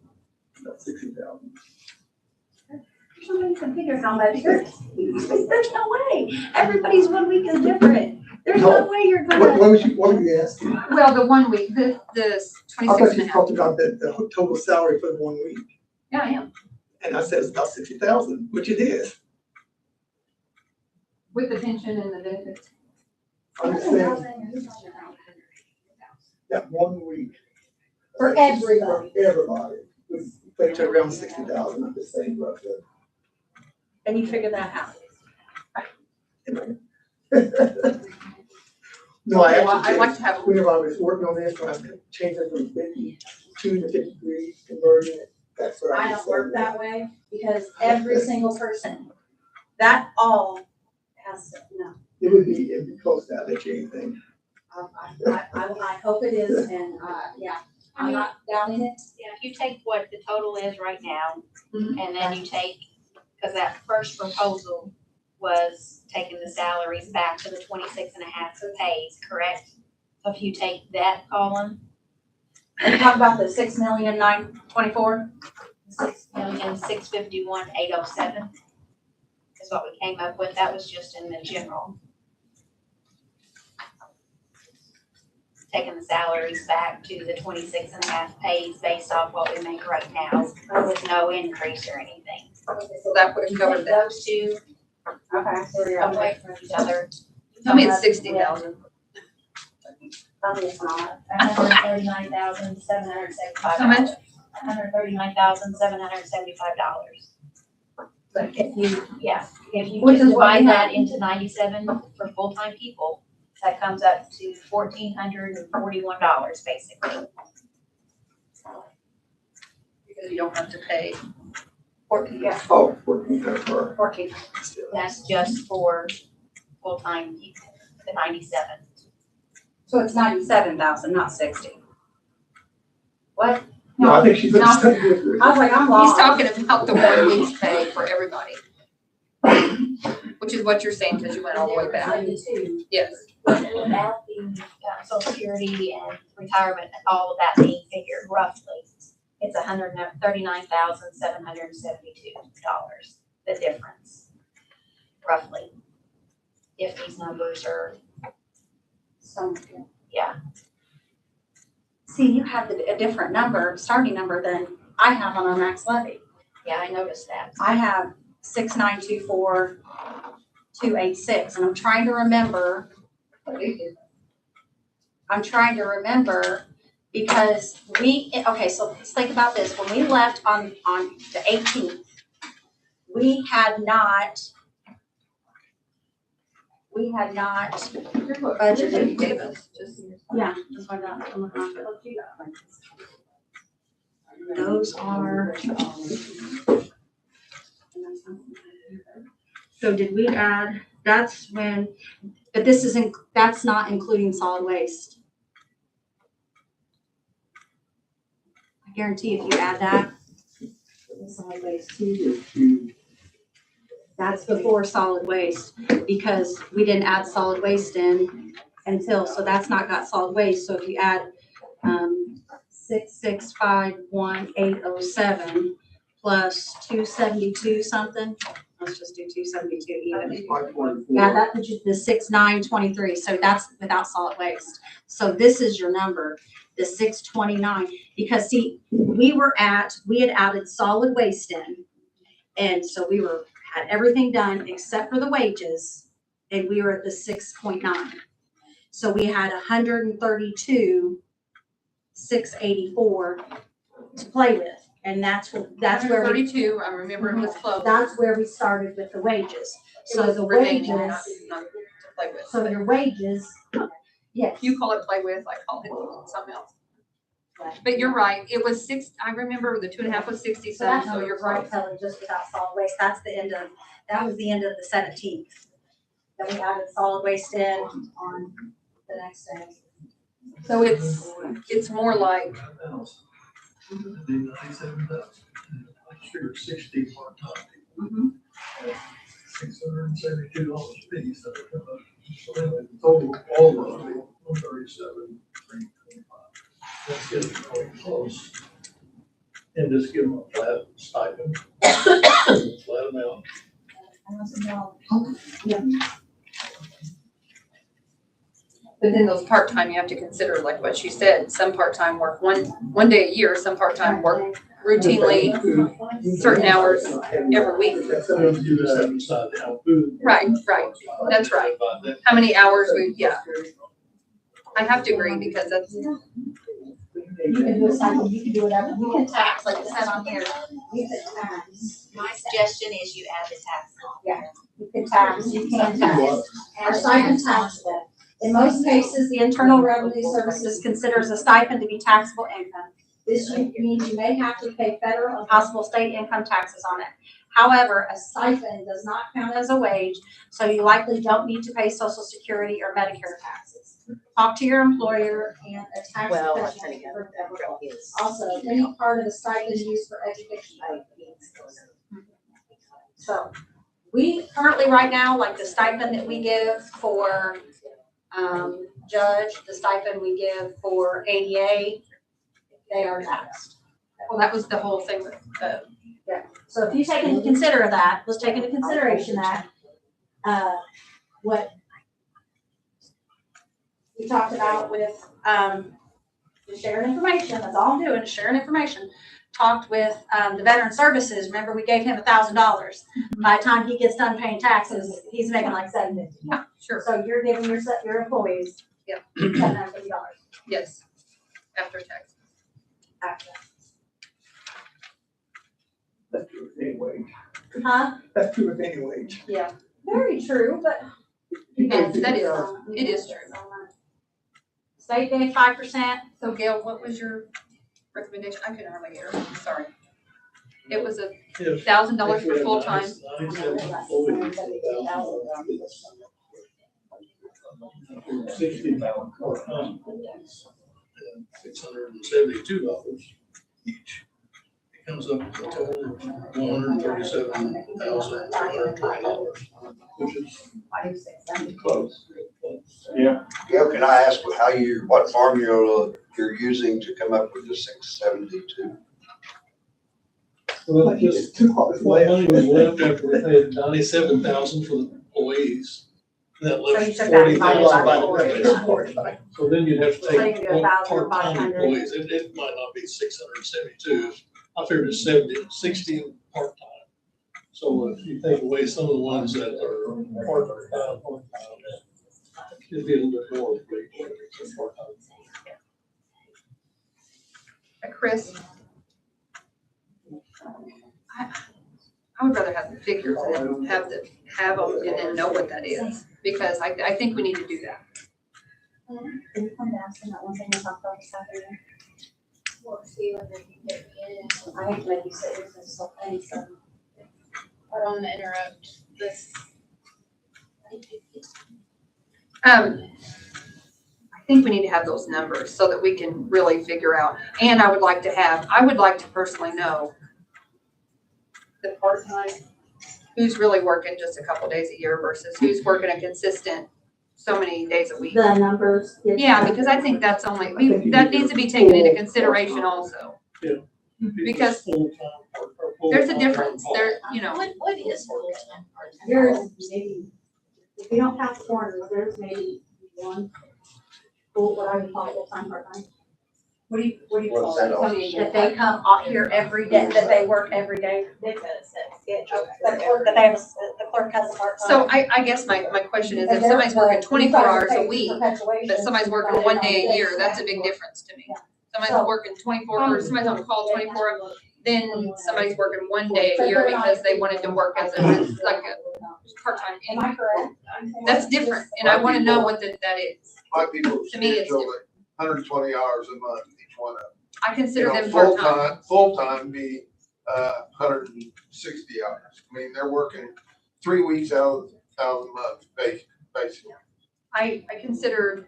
About 60,000. somebody can figure how much, there's no way, everybody's 1 week is different. There's no way you're What gonna, were you asking? Well, the 1 week, the I 26 thought and you a half. talked about the total salary for the 1 week, Yeah, I am. and I said it's about 60,000, which it is. With the pension and the benefits. I understand that 1 week. For everybody. For everybody, was equated to around 60,000, I'm just saying roughly. and you figure that out. No, I Well, I'd actually, like to have, whenever I was working on this, when I changed it from 52 to 53, converting it, that's what I I was don't work saying. that way because every single person, that all has to, It would be close to that, let you anything. I hope it is, and, yeah, I'm not doubting it. Yeah, if you take what the total is right now, Mhm. and then you take, because that first proposal was taking the salaries back to the 26.5 pays, correct? So if you take that column, And talk about the 6,924,000. 6,651,807 is what we came up with. That was just in the general. Taking the salaries back to the 26.5 pays based off what we make right now with no increase or anything. so that would have covered that. Those two Okay, so you're away from each other. Tell me it's 60,000. It's not. $139,775. How much? $139,775. But if you, if you Which just is what we divide that have. into 97 for full-time people, that comes up to $1,441 basically. Because you don't have to pay. 14, yeah, Oh, 14 per. 14. That's just for full-time people, the 97. So it's 97,000, not 60. What? No, I think she's understanding different. I was like, I'm He's lost. talking about the 1 week's pay for everybody. Which is what you're saying, because you went all the way back. Yes. Without the social security and retirement and all of that being figured roughly, it's $139,772, the difference, roughly. If these numbers are, yeah. See, you have a different number, starting number than I have on our max levy. Yeah, I noticed that. I have 6,924,286, and I'm trying to remember. Because okay, so let's think about this. When we left on the 18th, we had not budgeted. Yeah, that's what I'm looking at. Those are. So did we add, that's when, but this isn't, that's not including solid waste. I guarantee if you add that. Solid waste too. That's before solid waste, because we didn't add solid waste in until, so that's not got solid waste. So if you add 6651807 plus 272 something, let's just do 272 even. Yeah, that puts you to the 6923. So that's without solid waste. So this is your number, the 629, because see, we had added solid waste in, and so we had everything done except for the wages, and we were at the 6.9. So we had 132,684 to play with, and that's where 32, I remember it was close. that's where we started with the wages. So It was the remaining, wages, not to play with. so your wages, yes. You call it play with, I call it something else. But you're right, it was I remember the 2.5 was So 67, that so number you're was right, right. Kelly, just without solid waste. That was the end of the 17th. Then we added solid waste in on the next day. So it's more like, Sure, 60 part-time people, Mhm. $672 a piece. So anyway, the total, all of them, 137,325. Let's get it really close. And just give them a flat stipend. Flat amount. but then those part-time, you have to consider, like what she said, some part-time work one day a year, some part-time work routinely certain hours every week. That's gonna do that inside the health food. Right, that's right. How many hours I have to agree because that's, You can do a cycle, you can do whatever. You can tax, like it said on here. You can tax. My suggestion is you add the tax. You can tax, you can tax. Our stipend taxable. In most cases, the Internal Revenue Services considers a stipend to be taxable income. This means you may have to pay federal and possible state income taxes on it. However, a stipend does not count as a wage, so you likely don't need to pay Social Security or Medicare taxes. Talk to your employer and a tax professional. Also, any part of the stipend used for education. So, we currently right now, like the stipend that we give for judge, the stipend we give for ADA, they are taxed. well, that was the whole thing with So if you take into consider that, let's take into consideration that, what we talked about with, just sharing information, that's all I'm doing, is sharing information. Talked with, the Veteran Services, remember we gave him $1,000. By the time he gets done paying taxes, he's making like $750. yeah, sure, So you're giving your employees. Yeah. $750 yes, after tax. after. That's true with any wage. Huh? That's true with any wage. Yeah, Very true, but. that it is true. State gave 5%. So Gail, what was your recommendation? I couldn't hardly hear, sorry. It was $1,000 for full-time. 60 part-time. $672 each. comes up with a total of $137,220, which is close. Yeah. Gail, can I ask what formula you're using to come up with the 672? Well, just, what money was left after we paid 97,000 for the employees. That So you left took that 40,000 by divided the by four. So then you'd have to So you take can do one 1,500. part-time employees. It might not be 672. I figured it's 60 part-time. So if you take away some of the ones that are part-time, it'd be a little bit more. for each one that's part-time. Chris? I would rather have the figures and have them and then know what that is, because I think we need to do that. Can you come back to that one thing we talked about this afternoon? We'll see when they can get me in. I hate to make you sit here and so funny, so. I don't want to interrupt this. I think we need to have those numbers so that we can really figure out, and I would like to personally know the part-time, who's really working just a couple days a year versus who's working a consistent so many days a week. The numbers. Yeah, because I think that's that needs to be taken into consideration also. Because there's a difference there, What is full-time, part-time? There's maybe, if you don't count the corners, there's maybe one, what I would call full-time, part-time. What do you What's call that it? all? That they come out here every day, that they work every day. They've got a set schedule. The clerk, that they have, the clerk has a part-time. So I guess my question is, if somebody's working 24 hours a week, but somebody's working one day a year, that's a big difference to me. Somebody's working 24, or somebody's on call 24, then somebody's working one day a year because they wanted to work as a part-time Am I income. correct? That's different, and I wanna know what that is. My people To me, it's schedule it 120 hours a month, each one of them. I consider them Full-time, part-time. full-time be, 160 hours. I mean, they're working 3 weeks out of the month, basically. I consider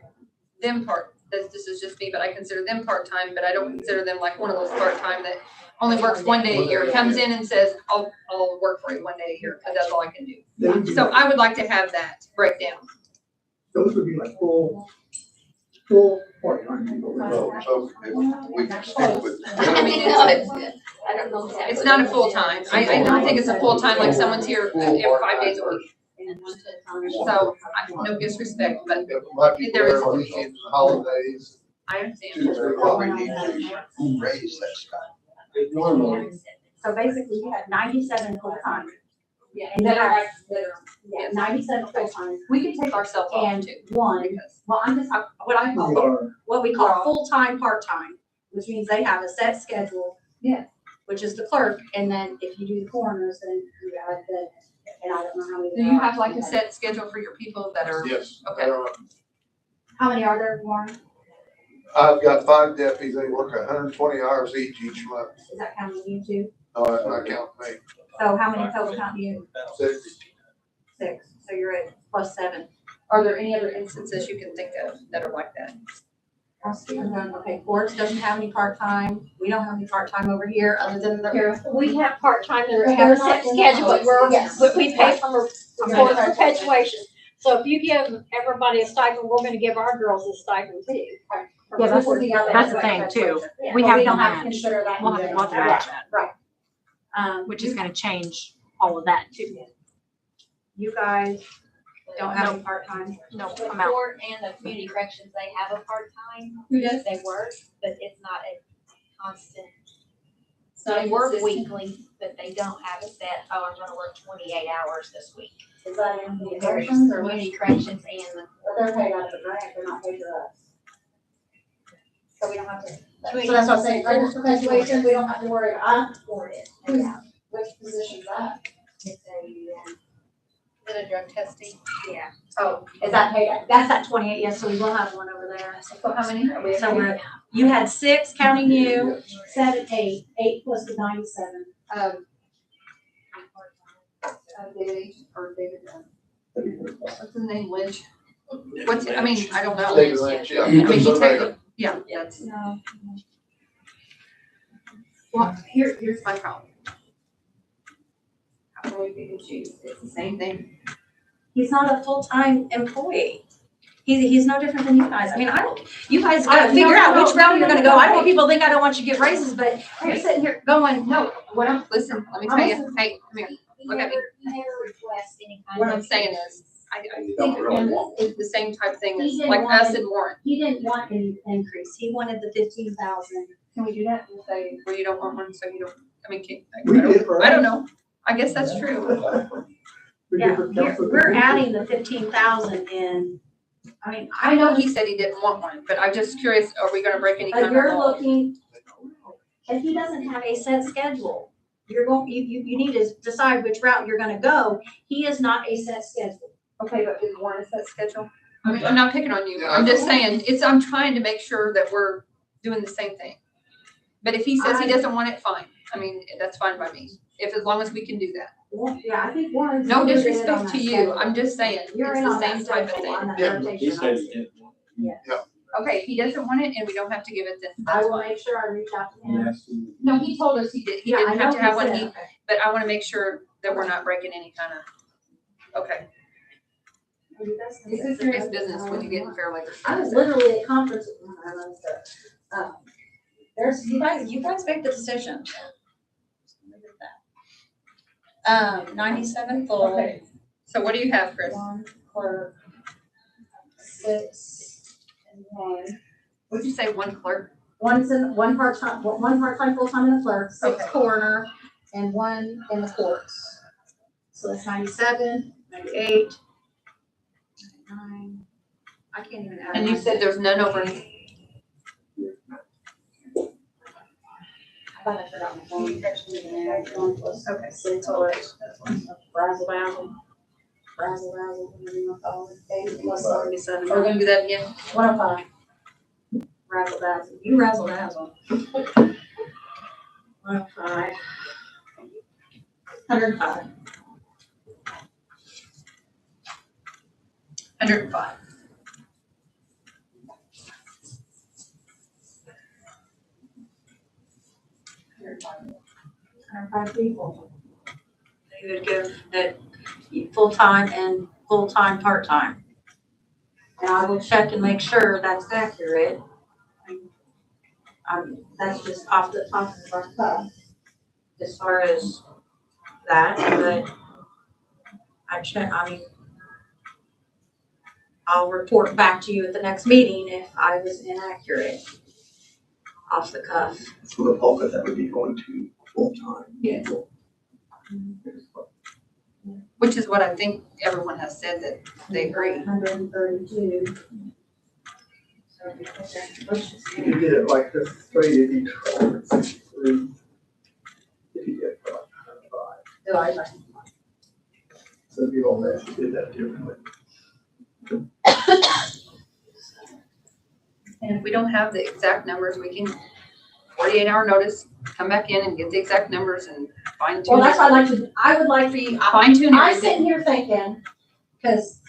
them this is just me, but I consider them part-time, but I don't consider them like one of those part-time that only works one day a year, comes in and says, I'll work for you one day a year, because that's all I can do. So I would like to have that breakdown. Those would be like full part-time people. So if we can stick with. I mean, I don't know. it's not a full-time. I don't think it's a full-time like someone's here every 5 days a week. So, no disrespect, but My people There is- are weekends and holidays. I understand. We probably need to raise that stuff. So basically, you have 97 full-time. Yeah, And then yeah, 97 full-time. we can take ourselves off And too. one, Because well, I'm just, what we call full-time, part-time, which means they have a set schedule. Yeah. Which is the clerk, and then if you do the coroners, then you add the, and I don't know how many. do you have like a set schedule for your people that are, Yes. Okay. How many are there, Warren? I've got 5 deputies. They work 120 hours each month. Is that counting you too? No, that's not counting me. So how many total count you? 60. 6, so you're at plus 7. are there any other instances you can think of that are like that? Okay, courts doesn't have any part-time, we don't have any part-time over here, other than the. We have part-time that They're have a not set in schedule, but Yes. we pay from for perpetuation. So if you give everybody a stipend, we're gonna give our girls a stipend too. Yeah, that's That's the thing too. Yeah, We but have we to don't have to match. consider that. We'll have to match that. Right. Which is gonna change all of that too. You guys don't have any part-time? No, The I'm out. court and the community corrections, they have a part-time. Who does? They work, but it's not a constant. not They work consistent. weekly, but they don't have a set, oh, I'm gonna work 28 hours this week. Is that in the There's corrections or what? community corrections and the. But they're paid out of the grant, they're not paid to us. So we don't have to. So Community- that's what I'm saying, under perpetuation, we don't have to worry about. For it. Which position's that? It's a, Is it a drug testing? yeah. Oh, Is that paid, that's at 28, yes, so we will have one over there. so how many are we? So we're, you had 6 counting you, 7, 8, 8 plus the 97. David, or David, what's his name, Lynch? What's, I mean, I don't know. David Lynch, yeah. I mean, he So took, yeah, that's, No. Well, here's my problem. How can we pick and choose? It's the same thing. He's not a full-time employee. He's no different than you guys. I mean, you guys gotta figure out which route you're gonna go. I don't want people to think I don't want you to get raises, but you're sitting here going, No, listen, let me tell you, hey, come here. Look at me. Request any kind What of. I'm saying is, I You think don't really want it's the same type thing as He didn't like want us it. and Warren. he didn't want an increase. He wanted the 15,000. Can we do that and say, well, you don't want one, so you don't, I mean, We did for I don't know. I guess that's true. We did for council. We're adding the 15,000 in. I mean, I know he said he didn't want one, but I'm just curious, are we gonna break any kind But of you're law? looking, if he doesn't have a set schedule, you need to decide which route you're gonna go. He is not a set schedule. Okay, but is Warren a set schedule? I mean, I'm not picking on you. Yeah, I'm I just know. saying, I'm trying to make sure that we're doing the same thing. But if he says he doesn't want it, fine. I mean, that's fine by me. As long as we can do that. Yeah, I think Warren's. No included in disrespect on to that you, schedule. I'm just saying, it's You're in the on that same type of schedule, on thing. that Yeah. rotation. He said he didn't want Okay, if he doesn't want it and we don't have to give it, then I that's will fine. make sure I reach out to it. him. Yes. No, he told us he Yeah, I didn't have know to have he one, said, okay. but I wanna make sure that we're not breaking any kind of, okay. This is serious business when you get in Fair Labor. I was literally at conference. There's, you guys make the decision. 97 full. Okay. So what do you have, Chris? One clerk, 6 and 1. What'd you say, one clerk? One part-time, full-time in the clerk, 6 Okay. coroner, and 1 in the courts. So that's 97, 98, 99. I can't even add. And you said there's none over, I thought I forgot my phone. One plus, okay, 6, razzle dazzle. Razzle dazzle, whatever you want to call it. 8 plus 77. are we gonna do that again? 105. Razzle dazzle. You razzle dazzle. 105. 105. 105. People. They would give that full-time and full-time, part-time. And I will check and make sure that's accurate. That's just off the top of our cuff as far as that, but I'll report back to you at the next meeting if I was inaccurate off the cuff. So the bulk of that would be going to full-time. Yeah. Which is what I think everyone has said that they agree. 132. If you did it like this, straight, it'd be 1263. If you did it for like 105. So if you all actually did that differently. And if we don't have the exact numbers, we can 48-hour notice, come back in and get the exact numbers and fine tune. Well, that's what I would like for you, Fine tune I'm everything. sitting here thinking, because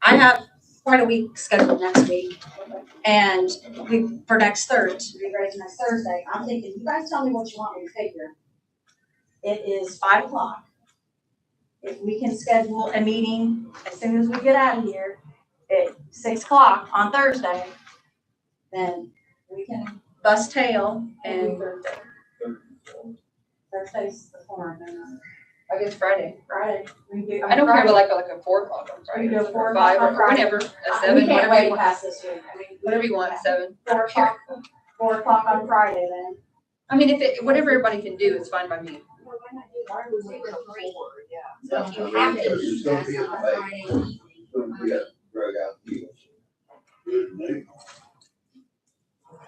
I have quite a week scheduled next week. And for next Thursday, to be ready for next Thursday, I'm thinking, you guys tell me what you want me to figure. It is 5 o'clock. If we can schedule a meeting as soon as we get out of here at 6 o'clock on Thursday, then we can bust tail and Thursday's the forum. I guess Friday. Friday. I don't care about like a 4 o'clock on Friday. We do 4 or 5 o'clock on or Friday. whenever, a We 7, can't whatever wait you want. past this week. I mean, Whatever you want, 7. 4 o'clock, 4 o'clock on Friday then. I mean, whatever everybody can do, it's fine by me. So if you have it, It's gonna that's be a on debate. Friday evening. We got drug out deals.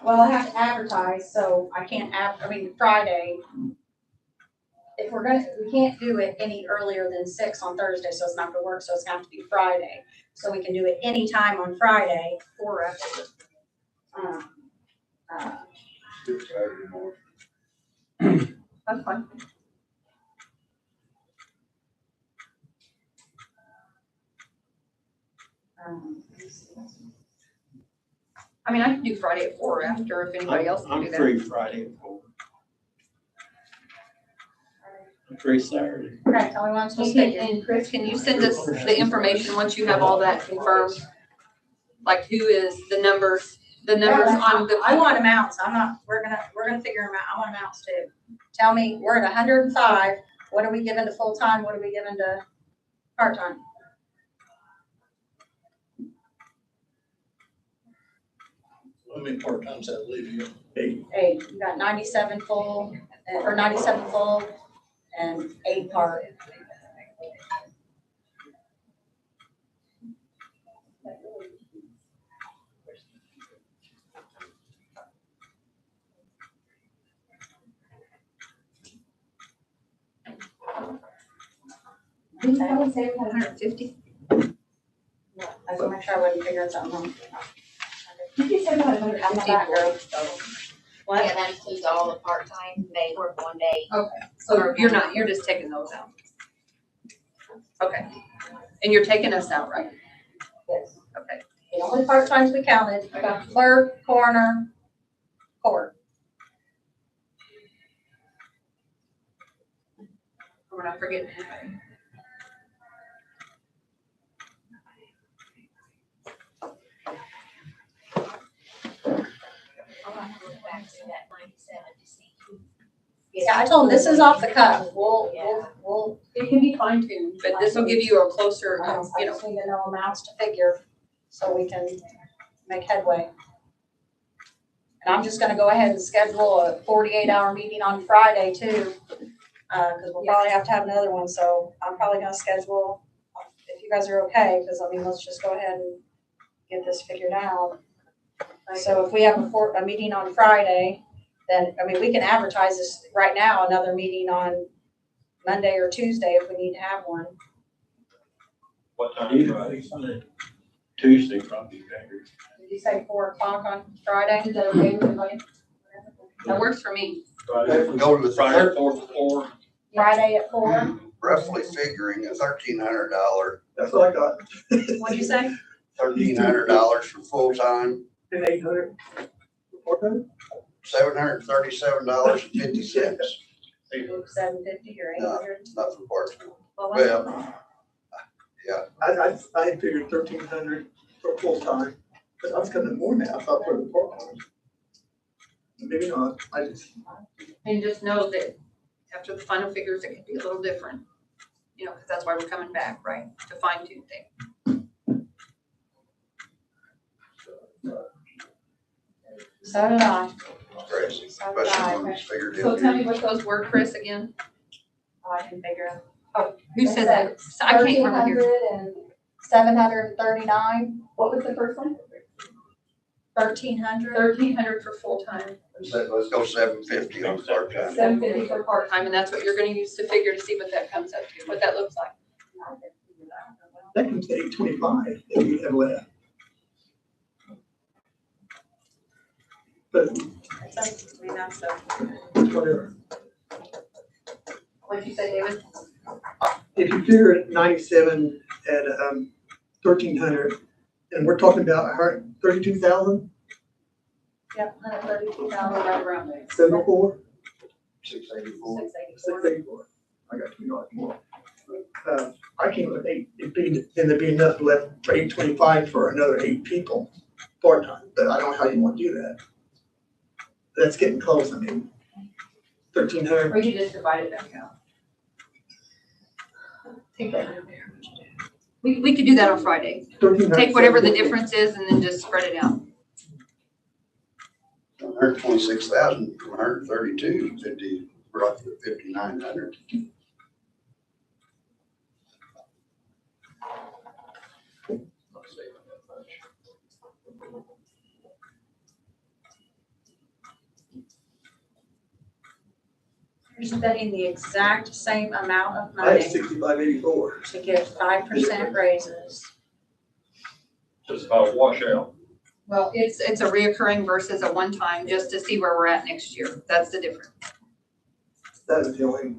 Well, I have to advertise, so I can't Friday. If we can't do it any earlier than 6 on Thursday, so it's not gonna work, so it's gonna have to be Friday. So we can do it anytime on Friday or after. That's fine. I mean, I can do Friday at 4 or after if anybody else can do I'm that. free Friday at 4. increase salary. Okay, tell me what I'm supposed And to can, figure. and Chris, can you send us the information once you have all that confirmed? Like who is the numbers on the. I want amounts, we're gonna figure them out, I want amounts too. Tell me, we're at 105. What are we giving to full-time, what are we giving to part-time? How many part-times that leave you? Eight, you got 97 full, or 97 full, and 8 part. Didn't you probably say we had 150? I just wanna make sure I wasn't figuring something wrong. Did you say we had 100? I'm not that girl. What? Yeah, that includes all the part-time, they work 1 day. So you're just taking those out? Okay. And you're taking us out, right? Yes. Okay. The only part-times we counted, clerk, coroner, court. We're not forgetting anybody. I'll have to look back to that 97 to see who. Yeah, I told them, this is off the cuff, we'll, It can be fine tuned, but this will give you a closer, I you know. just need to know amounts to figure, so we can make headway. And I'm just gonna go ahead and schedule a 48-hour meeting on Friday too, cause we'll probably have to have another one, so I'm probably gonna schedule, if you guys are okay, cause I mean, let's just go ahead and get this figured out. So if we have a meeting on Friday, then, I mean, we can advertise this right now, another meeting on Monday or Tuesday if we need to have one. What time? Tuesday probably better. Did you say 4 o'clock on Friday? Is that okay with everybody? That works for me. If we go to the Friday, third, 4 to 4. Friday at 4? roughly figuring a $1,300, That's what I got. What'd you say? $1,300 for full-time, And 800 for part-time? $737.50, 750 or 800? not for part-time. Well, what- Well, I had figured 1,300 for full-time, but I was coming more now, I thought for the part-time. Maybe not, I just, And just know that after the final figures, it can be a little different. You know, because that's why we're coming back, right, to fine tune things. So did I. crazy, So did especially I. when it's figured in. So tell me what those were, Chris, again? Oh, I can figure it. Who said that? I can't remember here. 1,300 and 739, what was the first one? 1,300. 1,300 for full-time. Let's go 750 on part-time. 750 for part. Part-time, and that's what you're gonna use to figure to see what that comes up to, what that looks like. that comes to 825 if you have left. But That's so. whatever. What'd you say, David? If you figure it 97 at 1,300, and we're talking about 32,000, Yep, 132,000. Right around there. 74, 684. 684. I got $2 more. I came with 8, there'd be enough left for 825 for another 8 people part-time, but I don't know how you want to do that. That's getting close, I mean, 1,300. Or you just divide it back out. We could do that on Friday. 1,300. Take whatever the difference is and then just spread it out. 126,000 from 132, 50, roughly 5,900. You're spending the exact same amount of I had money 6584. to give 5% raises. Just about a washout. Well, it's a reoccurring versus a one-time, just to see where we're at next year. That's the difference. That was the only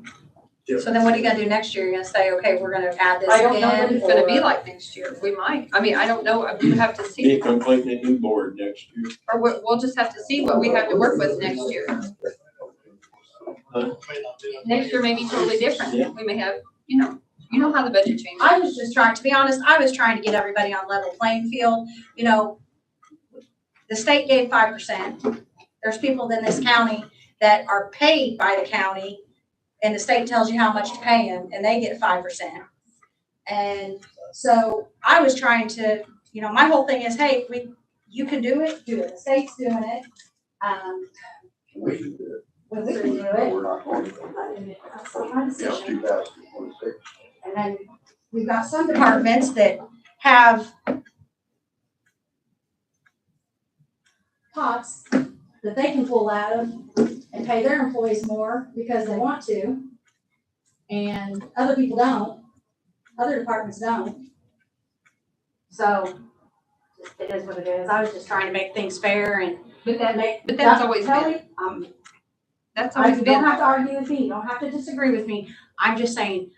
difference. So then what are you gonna do next year? You're gonna say, okay, we're gonna add this I don't know what in, it's gonna be or- like next year. We might. I mean, I don't know. We have to Be a see. completely new board next year. Or we'll just have to see what we have to work with next year. Next year may be totally different. Yeah. We may have, you know how the budget changes. I was just trying, to be honest, I was trying to get everybody on level playing field. You know, the state gave 5%. There's people in this county that are paid by the county, and the state tells you how much to pay them, and they get 5%. And so I was trying to, you know, my whole thing is, hey, you can do it. The state's doing it. We should do it. We can do But it. we're not going to. That's not my Yeah, decision. 2026. And then we've got some departments that have pots that they can pull out of and pay their employees more because they want to. And other people don't. Other departments don't. So it is what it is. I was just trying to make things fair and But that, make. but that's always Kelly, been, that's you always don't been. have to argue with me, you don't have to disagree with me. I'm just saying,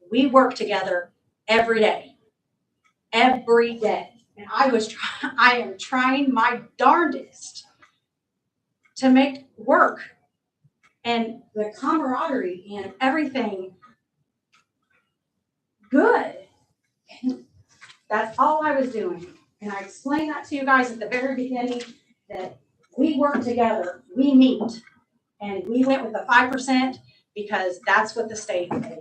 we work together every day. Every day. And I am trying my darndest to make work and the camaraderie and everything good. And that's all I was doing. And I explained that to you guys at the very beginning, that we work together, we meet. And we went with the 5% because that's what the state did.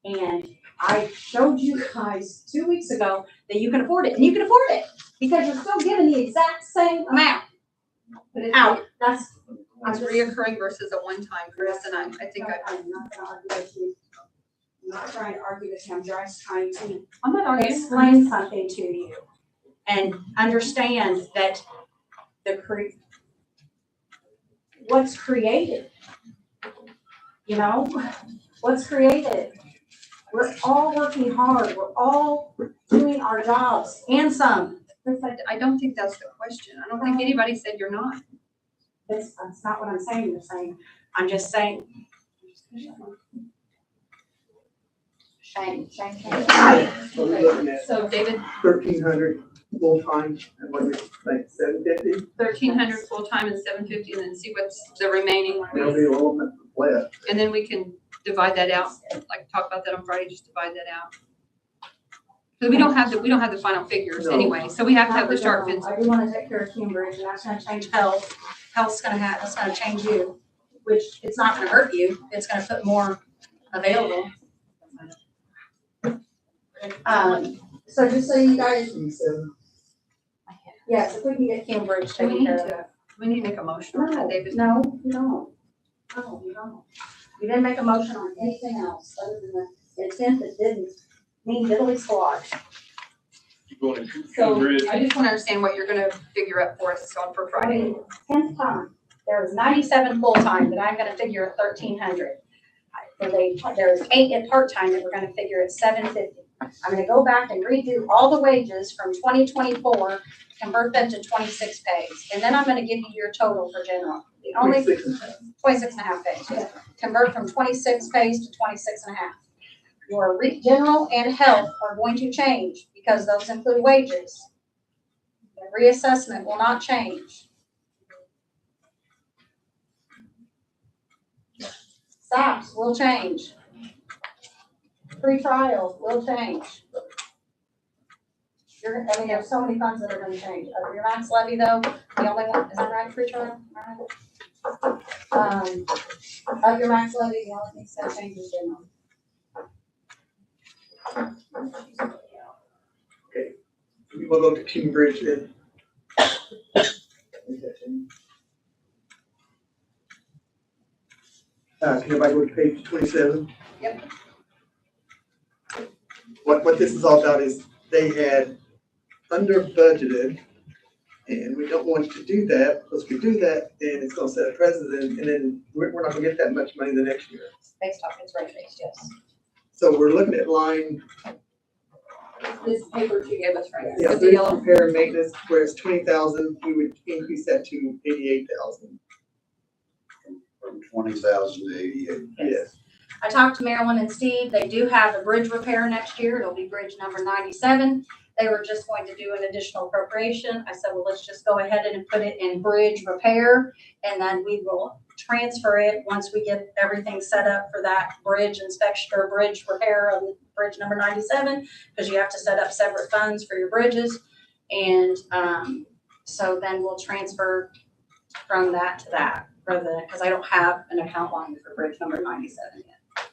And I showed you guys 2 weeks ago that you can afford it, and you can afford it because you're still giving the exact same amount But it's, out. That's, it's reoccurring versus a one-time, Chris, and I think I'm not gonna argue with you. I'm not trying to argue with you, I'm just trying to I'm not arguing. explain something to you and understand that what's created, you know, what's created. We're all working hard. We're all doing our jobs and some. I don't think that's the question. I don't think anybody said you're not. That's not what I'm saying. You're saying. I'm just saying. Shame. So we're looking at So David, 1,300 full-time, and what do you think, 750? 1,300 full-time and 750, and then see what's the remaining. There'll be a little bit left. And then we can divide that out, like talk about that on Friday, just divide that out. Because we don't have the final figures No. anyway, so we have to have the sharp pencil. I do want to take care of Cambridge, and that's going to change health. That's going to change you, which it's not going to hurt you. It's going to put more available. So just so you guys, yes, if we can get Cambridge Do we taken need care of. to, we need to make a motion on that, David? No, you don't. No, you don't. You didn't make a motion on anything else other than the intent that didn't mean diddly squat. So I just want to understand what you're gonna figure out for us on for I Friday. mean, 10th time, there was 97 full-time that I'm gonna figure at 1,300. There's 8 at part-time that we're gonna figure at 750. I'm gonna go back and redo all the wages from 2024, convert them to 26 pays, and then I'm gonna give you your total for general. The only 26 and a half pays, yeah. Convert from 26 pays to 26 and a half. Your general and health are going to change because those include wages. The reassessment will not change. Stops will change. Free trials will change. There's so many funds that are gonna change. Your max levy though, the only one, is that right, free trial? Of your max levy, the only thing that's gonna change is general. Okay, we'll go to Cambridge then. Can everybody go to page 27? Yep. What this is all about is they had under budgeted, and we don't want to do that, because if we do that, then it's gonna set a precedent, and then we're not gonna get that much money the next year. Based off its rate base, yes. So we're looking at line, This paper you gave us, right? yeah, With the yellow. repair and maintenance, where it's 20,000, we would increase that to 88,000. From 20,000 to 88. Yes. I talked to Marilyn and Steve. They do have a bridge repair next year. It'll be bridge number 97. they were just going to do an additional appropriation. I said, well, let's just go ahead and put it in bridge repair, and then we will transfer it once we get everything set up for that bridge inspection or bridge repair on bridge number 97, because you have to set up separate funds for your bridges. And, so then we'll transfer from that to that, because I don't have an account line for bridge number 97 yet.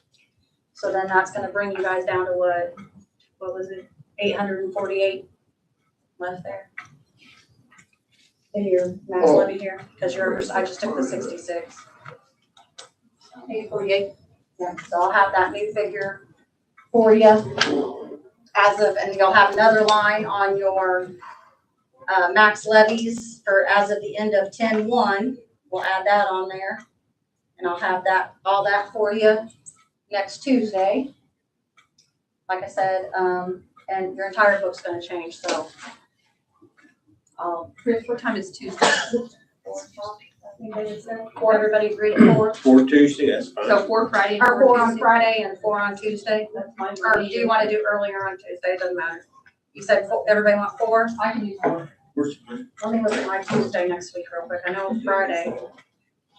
So then that's gonna bring you guys down to what was it, 848 left there? In your max Oh. levy here, because yours, I just took the 66. 848, yeah, so I'll have that new figure for you as of, and you'll have another line on your max levies for as of the end of 10/1. We'll add that on there. And I'll have that, all that for you next Tuesday. Like I said, and your entire book's gonna change, so. Chris, what time is Tuesday? 4 o'clock, I think they would say. 4, everybody agreed at 4? For Tuesday, that's fine. So 4 Friday and Or 4 4 on Tuesday? Friday and 4 on Tuesday? That's fine. Or do you wanna do earlier on Tuesday? It doesn't matter. You said everybody want 4? I can do 4. Let me look at my Tuesday next week real quick. I know it's Friday.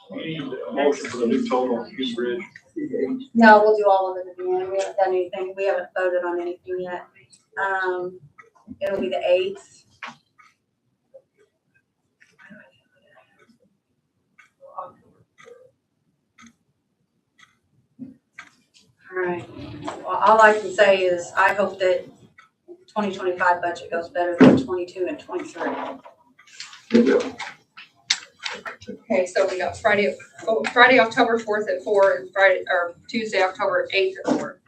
We need a motion for the new total on Hughes Bridge. No, we'll do all of it at the end. We haven't done anything. We haven't voted on anything yet. It'll be the 8th. All right. Well, all I can say is I hope that 2025 budget goes better than 22 and 23. Okay, so we got Friday, October 4th at 4 and Tuesday, October 8th at 4.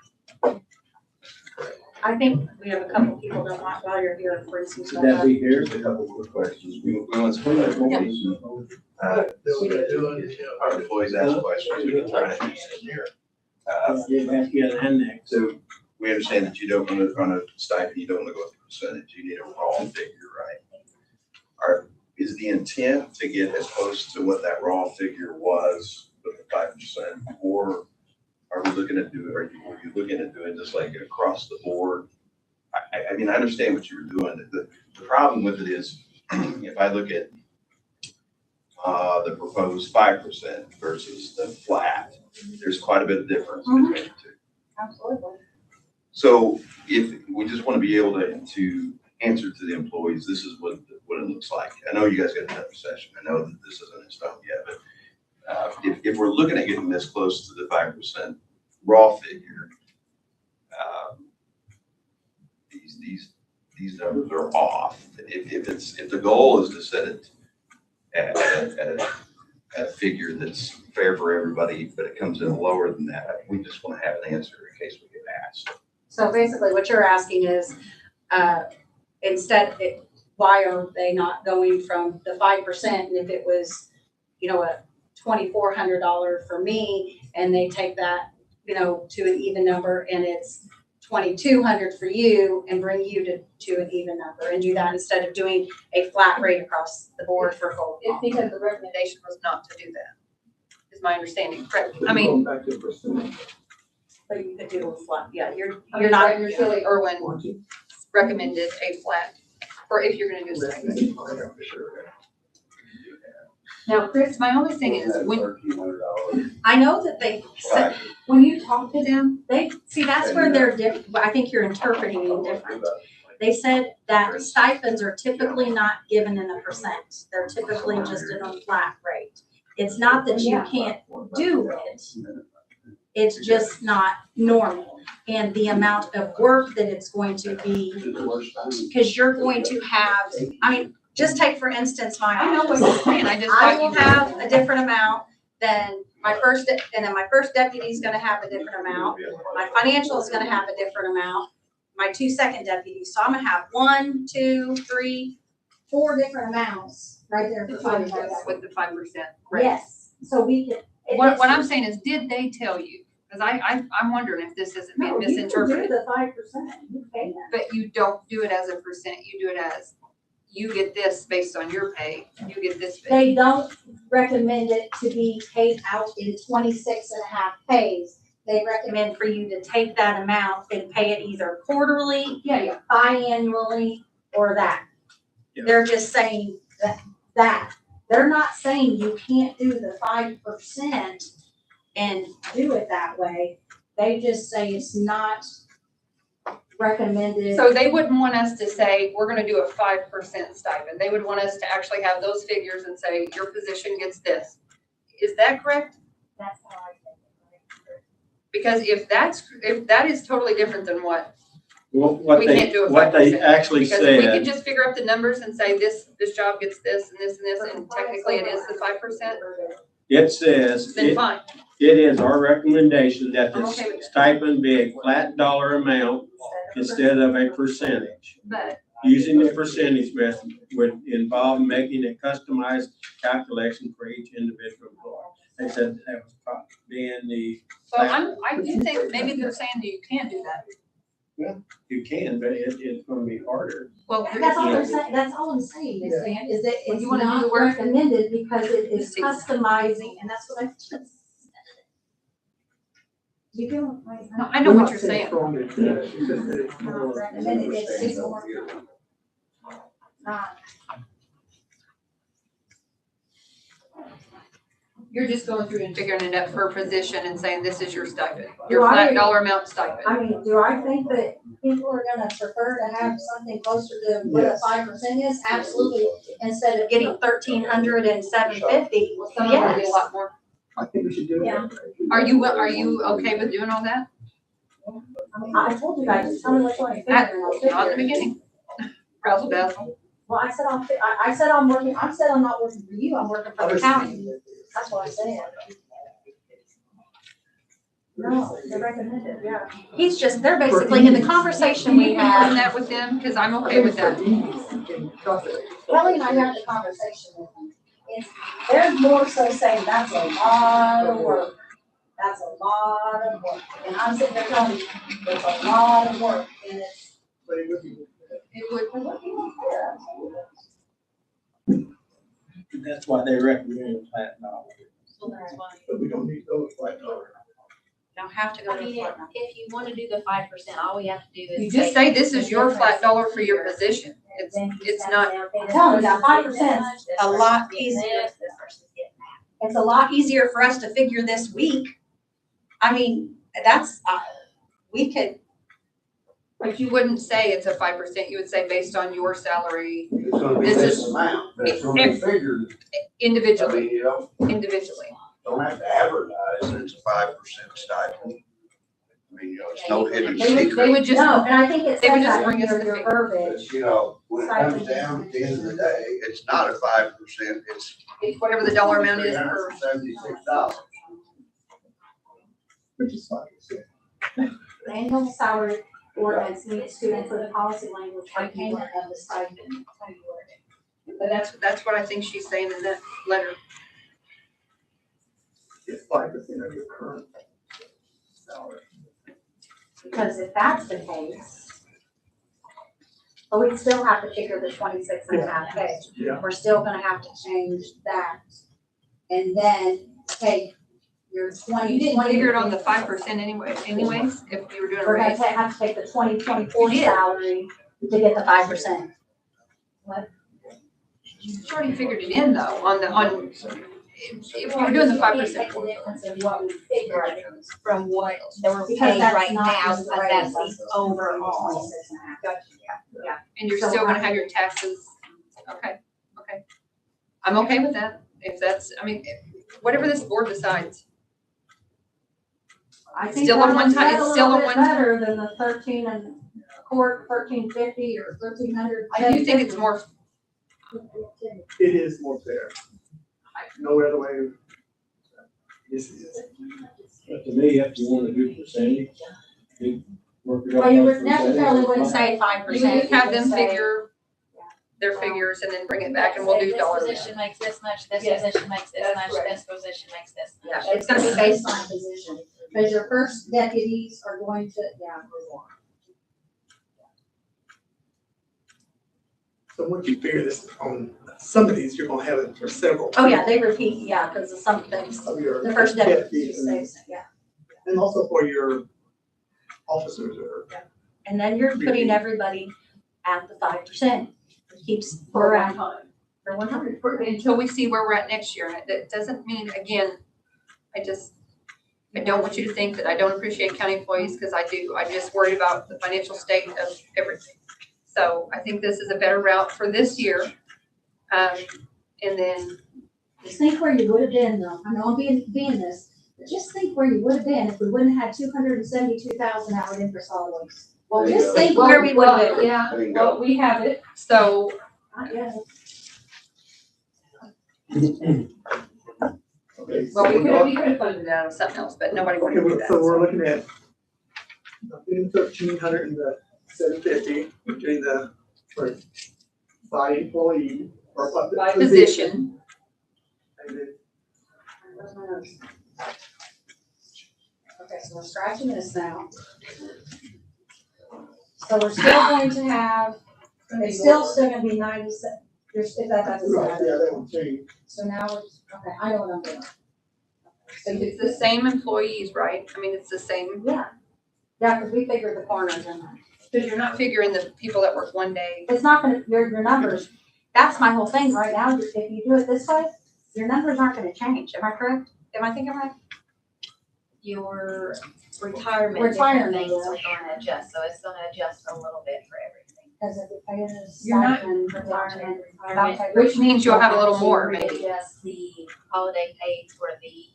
I think we have a couple people that want, while you're here, for instance. Should that be here? A couple quick questions. We want some clarification. Our employees ask questions, we can try to answer here. It has to get an index. So we understand that you don't want to, on a stipend, you don't want to go with the percentage, you need a raw figure, right? Is the intent to get as close to what that raw figure was with the 5%? Or are we looking at doing, are you looking at doing this like across the board? I mean, I understand what you're doing. The problem with it is, if I look at the proposed 5% versus the flat, there's quite a bit of difference between the two. Absolutely. So if we just want to be able to answer to the employees, this is what it looks like. I know you guys got another session. I know that this isn't in stone yet, but if we're looking at getting this close to the 5% raw figure, these numbers are off. If the goal is to set it at a figure that's fair for everybody, but it comes in lower than that, we just want to have an answer in case we get asked. So basically what you're asking is, why are they not going from the 5%? And if it was, a $2,400 for me, and they take that, to an even number, and it's $2,200 for you, and bring you to an even number, and do that instead of doing a flat rate across the board for full. It's because the recommendation was not to do that, is my understanding, correct? I mean, Going back to percentage. But you could do a flat, yeah, you're you're not. not, Shirley Irwin recommended a flat, or if you're gonna do a stipend. Now, Chris, my only thing is, I know that they said, when you talk to them, that's where they're different. I think you're interpreting it different. They said that stipends are typically not given in a percent. They're typically just in a flat rate. It's not that you can't do it. It's just not normal. And the amount of work that it's going to be, because you're going to have, just take for instance my I know what office. you're saying, I just I thought will you. have a different amount than my first deputy is gonna have a different amount. My financial is gonna have a different amount. My 2 second deputies, so I'm gonna have 1, 2, 3, 4 different amounts right there. for five different With the 5%. deputies. Yes, so we can. What I'm saying is, did they tell you? Because I'm wondering if this isn't being misinterpreted. The 5%, you pay them. But you don't do it as a percent, you do it as, you get this based on your pay, you get this. They don't recommend it to be paid out in 26 and a half pays. they recommend for you to take that amount and pay it either quarterly, Yeah. biannually, or that. Yeah. They're just saying that. They're not saying you can't do the 5% and do it that way. They just say it's not recommended. So they wouldn't want us to say, we're gonna do a 5% stipend. They would want us to actually have those figures and say, your position gets this. Is that correct? That's how I think it. Because if that is totally different than what, Well, what we they, can't do a 5%. what they actually Because if we could said, just figure out the numbers and say, this job gets this and this and this, and technically it is the 5%, it says, then fine. it is our recommendation that I'm the okay with that. stipend be a flat dollar amount instead of a percentage. But Using the percentage method would involve making a customized calculation for each individual employee. They said that was being the, so I do think maybe they're saying that you can't do that. you can, but it's gonna be harder. Well, That's all they're saying, that's all I'm saying, is that, is that Well, it's you wanna do the not work? recommended because it is See. customizing, and that's what I just said. You do, right? No, I know what you're saying. Not recommended, it's more, not. You're just going through and figuring it out per position and saying, this is your stipend, Do your I- flat dollar amount stipend. I mean, do I think that people are gonna prefer to have something closer to what a Yes. 5% is? Absolutely, instead of getting 1,300 and 750. Some of them will be a lot more. I think we should do Yeah. that. Are you okay with doing all that? I mean, I told you guys, just tell me what you want to figure, and I'll Not in figure the it. beginning. Razzle dazzle. Well, I said I said I'm working, I said I'm not working for you, I'm working for the county. That's what I said. No, they're recommended, yeah. He's just, they're basically, in the conversation we Confirm had, that with them, cause I'm okay with that. Kelly and I had the conversation with them. They're more so saying that's a lot of work. That's a lot of work. And I'm sitting there telling you, it's a lot of work, and it's, it would, That's why they recommend a flat dollar. So that's why. But we don't need those right now. don't have to go I to the mean, floor. if you wanna do the 5%, all we have to do is. You just say this is your flat dollar for your position. It's not, I'm telling you, that 5% is a lot easier. It's a lot easier for us to figure this week. I mean, that's, we could, but you wouldn't say it's a 5%, you would say based on your salary It's gonna be This this is- amount, that's gonna be figured, I individually, mean, you individually. don't have to advertise that it's a 5% stipend. I mean, it's no hidden They would secret, just, no, and I think it they says would just that bring in us your the your figure. verbiage. but, when it comes down at the end of the day, it's not a 5%, it's it's whatever the dollar amount is per. $376. Which is fine. The annual salary ordinance needs to include a policy language for payment of the stipend. But that's what I think she's saying in that letter. It's 5% of your current salary. Because if that's the case, but we still have to figure the 26.5 Yeah. We're still gonna have to change that. And then take your 20. You didn't figure it on the 5% anyways, if you were doing a We're gonna raise. have to take the 2024 You did. salary to get the 5%. You already figured it in though, if you were doing the 5%. Take the difference of what we figured. From what we're Because paid that's right not now, just the but raise, that's that's the the overall. 26.5. And you're still gonna have your taxes, okay. I'm okay with that, if that's, I mean, whatever this board decides. I think Still a that one time- that's it's still a little bit one- better than the 13 and court, 1350 or 1300. I do think it's more, It is more fair. No other way. This is. But to me, if you wanna do percentage, you work it out. Well, you by would necessarily percentage. wouldn't say you 5%. would have them you would say- figure their figures and then bring it back and we'll do dollar. This position makes this much, this Yes, position makes this that's much, correct. this position makes this Yeah, much. It's gonna be based on position, because your first deputies are going to, So once you figure this on, some of these, you're gonna have it for several. Oh, yeah, they repeat, yeah, because of some things, Of your the first deputy deputies and- stays, yeah. And also for your officers or. And then you're putting everybody at the 5%. Keeps For around 100. for 100. Until we see where we're at next year. And that doesn't mean, again, I don't want you to think that I don't appreciate county employees, because I do. I'm just worried about the financial state of everything. So I think this is a better route for this year. And then, Just think where you would have been though. I know I'm being this, but just think where you would have been if we wouldn't have had 272,000 out in for solid waste. well, Just think where we would have been. Yeah, There you well, go. we have it. So Not yet. Okay. well, we could have funded it out of something else, but nobody wanted to do that. So we're looking at between 1,300 and the 750, between the, for by employee or By position. And then Okay, so we're scratching this now. So we're still going to have, it's still gonna be 97, if that's a right, yeah, salary. that would change. So now, okay, I know what I'm doing. So It's the same employees, right? I mean, it's the same, yeah, because we figured the corners in there. because you're not figuring the people that work one day. It's not gonna, your numbers, that's my whole thing right now, if you do it this way, your numbers aren't gonna change, am I correct? Am I thinking right? Your retirement, Retirement, different things yeah. are gonna adjust, so it's gonna adjust a little bit for everything. Because if it pays You're not- stipend, Retirement, retirement, Which means you'll have a little more, maybe. Adjust the holiday pay for the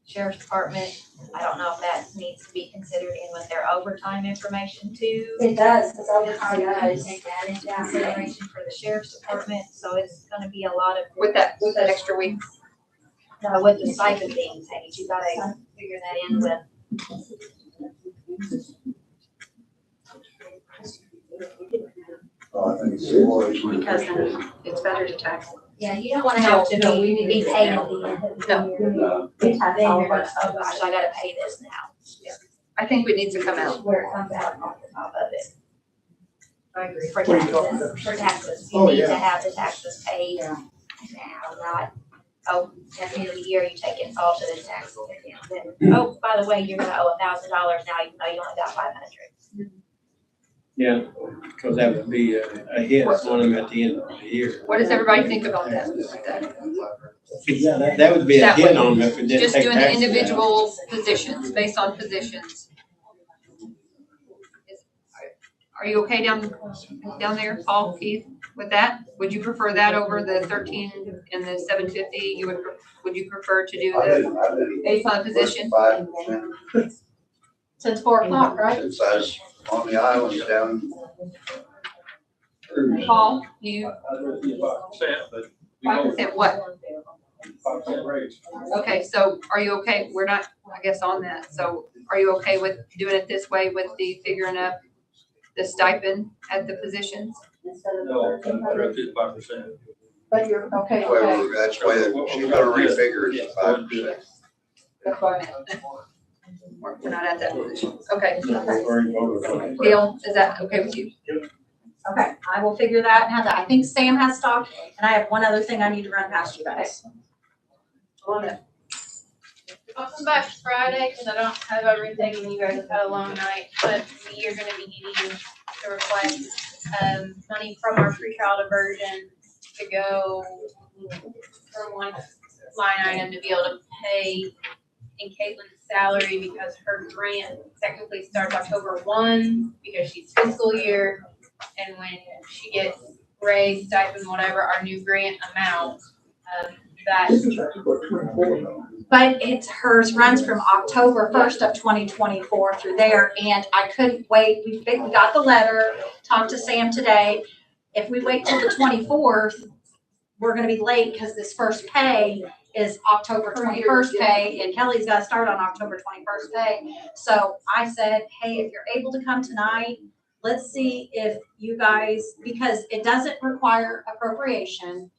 sheriff's department. I don't know if that needs to be considered in with their overtime information too. It does, it's So overtime, you gotta guys. take that into consideration for the sheriff's department, so it's gonna be a lot of. With that extra week. With the stipend being paid, you gotta figure that in with. I think it's more. Because then it's better to tax it. Yeah, you don't wanna have to be paid at the end of the No. year. We have Then all you're of our gonna, oh gosh, I gotta pay this now. I think it needs to come out. Where it comes out off the top of it. I agree. For What are you talking taxes, for taxes, Oh, you need to yeah. have the taxes paid now, not, oh, at the end of the year, you take it all to the tax account. Then, oh, by the way, you're gonna owe $1,000 now, even though you only got 500. Yeah, because that would be a hit on them at the end of the year. What does everybody think about that? Yeah, that would be a That hit way, on them if we didn't Just take doing the taxes out. individual positions, based on positions. Are you okay down there, Paul, Keith, with that? Would you prefer that over the 13 and the 750? Would you prefer to do the based on position? 5%. Since 4:00, right? Since I was on the island down. Paul, you, But 5% what? 5% raise. Okay, so are you okay? We're not, I guess, on that. So are you okay with doing it this way with the figuring up the stipend at the positions? Instead of No, the 1300. 5%. But you're, okay, Well, okay. that's the way that she's gonna refigure it at 5%. That's what I meant. We're not at that position. Okay. Okay. Gail, is that okay with you? Okay, I will figure that and have that. I think Sam has stock, and I have one other thing I need to run past you guys. On it. I'll come back Friday, cause I don't have everything and you guys have had a long night, but we are gonna be needing to request, money from our pre-trial diversion to go for one line item to be able to pay in Caitlin's salary because her grant technically starts October 1 because she's fiscal year. And when she gets raised, stipend, whatever, our new grant amount, that This is actually for 24 though. But it's, hers runs from October 1st of 2024 through there, and I couldn't wait. We got the letter, talked to Sam today. If we wait till the 24th, we're gonna be late because this first pay is October 21st pay, and Kelly's gotta start on October 21st pay. So I said, hey, if you're able to come tonight, let's see if you guys, because it doesn't require appropriation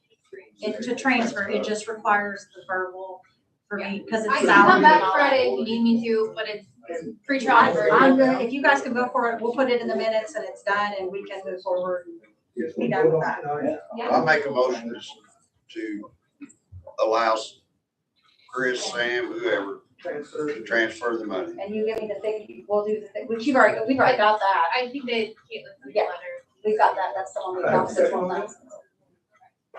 to transfer, it just requires the verbal for me, because I it's can come salary. back Friday if you need me to, but it's pre-trial diversion. I'm good. If you guys can go for it, we'll put it in the minutes and it's done and we can move forward. Yes, Be we done vote with on that. tonight. I'll make a motion to allow Chris, Sam, whoever, Transfer. transfer the money. And you give me the thing, we'll do the thing, which we've already got that. I think they, Caitlin sent the Yeah. letter. We've got that, that's the one we got, that's one that's.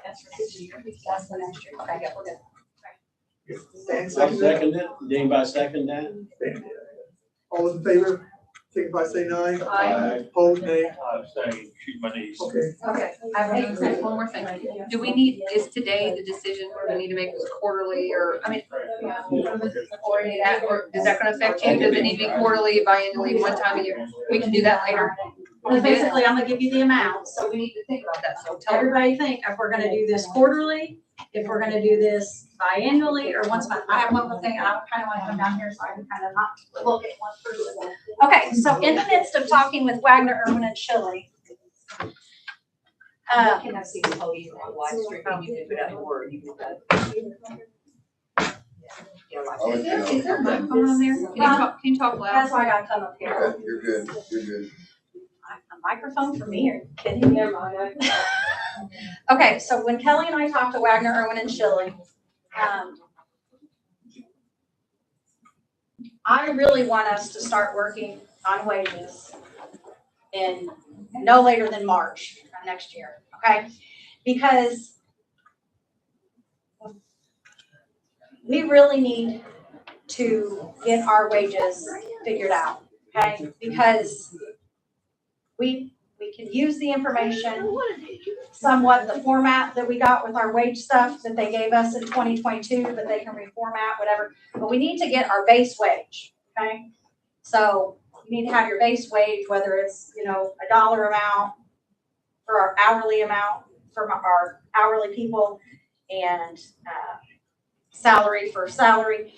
That's for this year, that's the next year, okay, yeah, we're good. Stan I seconded. second it. Did anybody second that? Stan. All those in favor, signify by saying aye. Aye. Opposed, nay. I'm saying, shoot my knees. Okay. Okay. One more thing. Do we need, is today the decision we're gonna need to make this quarterly or, I mean, or is that gonna affect you? Does it need to be quarterly, biannually, one time a year? We can do that later. Because basically, I'm gonna give you the amount, so we need to think about that. So tell everybody think if we're gonna do this quarterly, if we're gonna do this biannually, or once a month. I have one more thing, and I kind of wanna come down here so I can kind of not look at one person. Okay, so in the midst of talking with Wagner, Irwin, and Shilling, Can I see the whole year on live stream? You can put out the word, you can put. Is there a microphone on there? Can you talk loud? That's why I gotta come up here. Okay, you're good, you're good. a microphone for me, are you kidding me? Okay, so when Kelly and I talked to Wagner, Irwin, and Shilling, I really want us to start working on wages in no later than March of next year, okay? Because we really need to get our wages figured out, okay? Because we can use the information somewhat, the format that we got with our wage stuff that they gave us in 2022, but they can reformat, whatever. But we need to get our base wage, okay? So you need to have your base wage, whether it's, you know, a dollar amount for our hourly amount for our hourly people and salary for salary.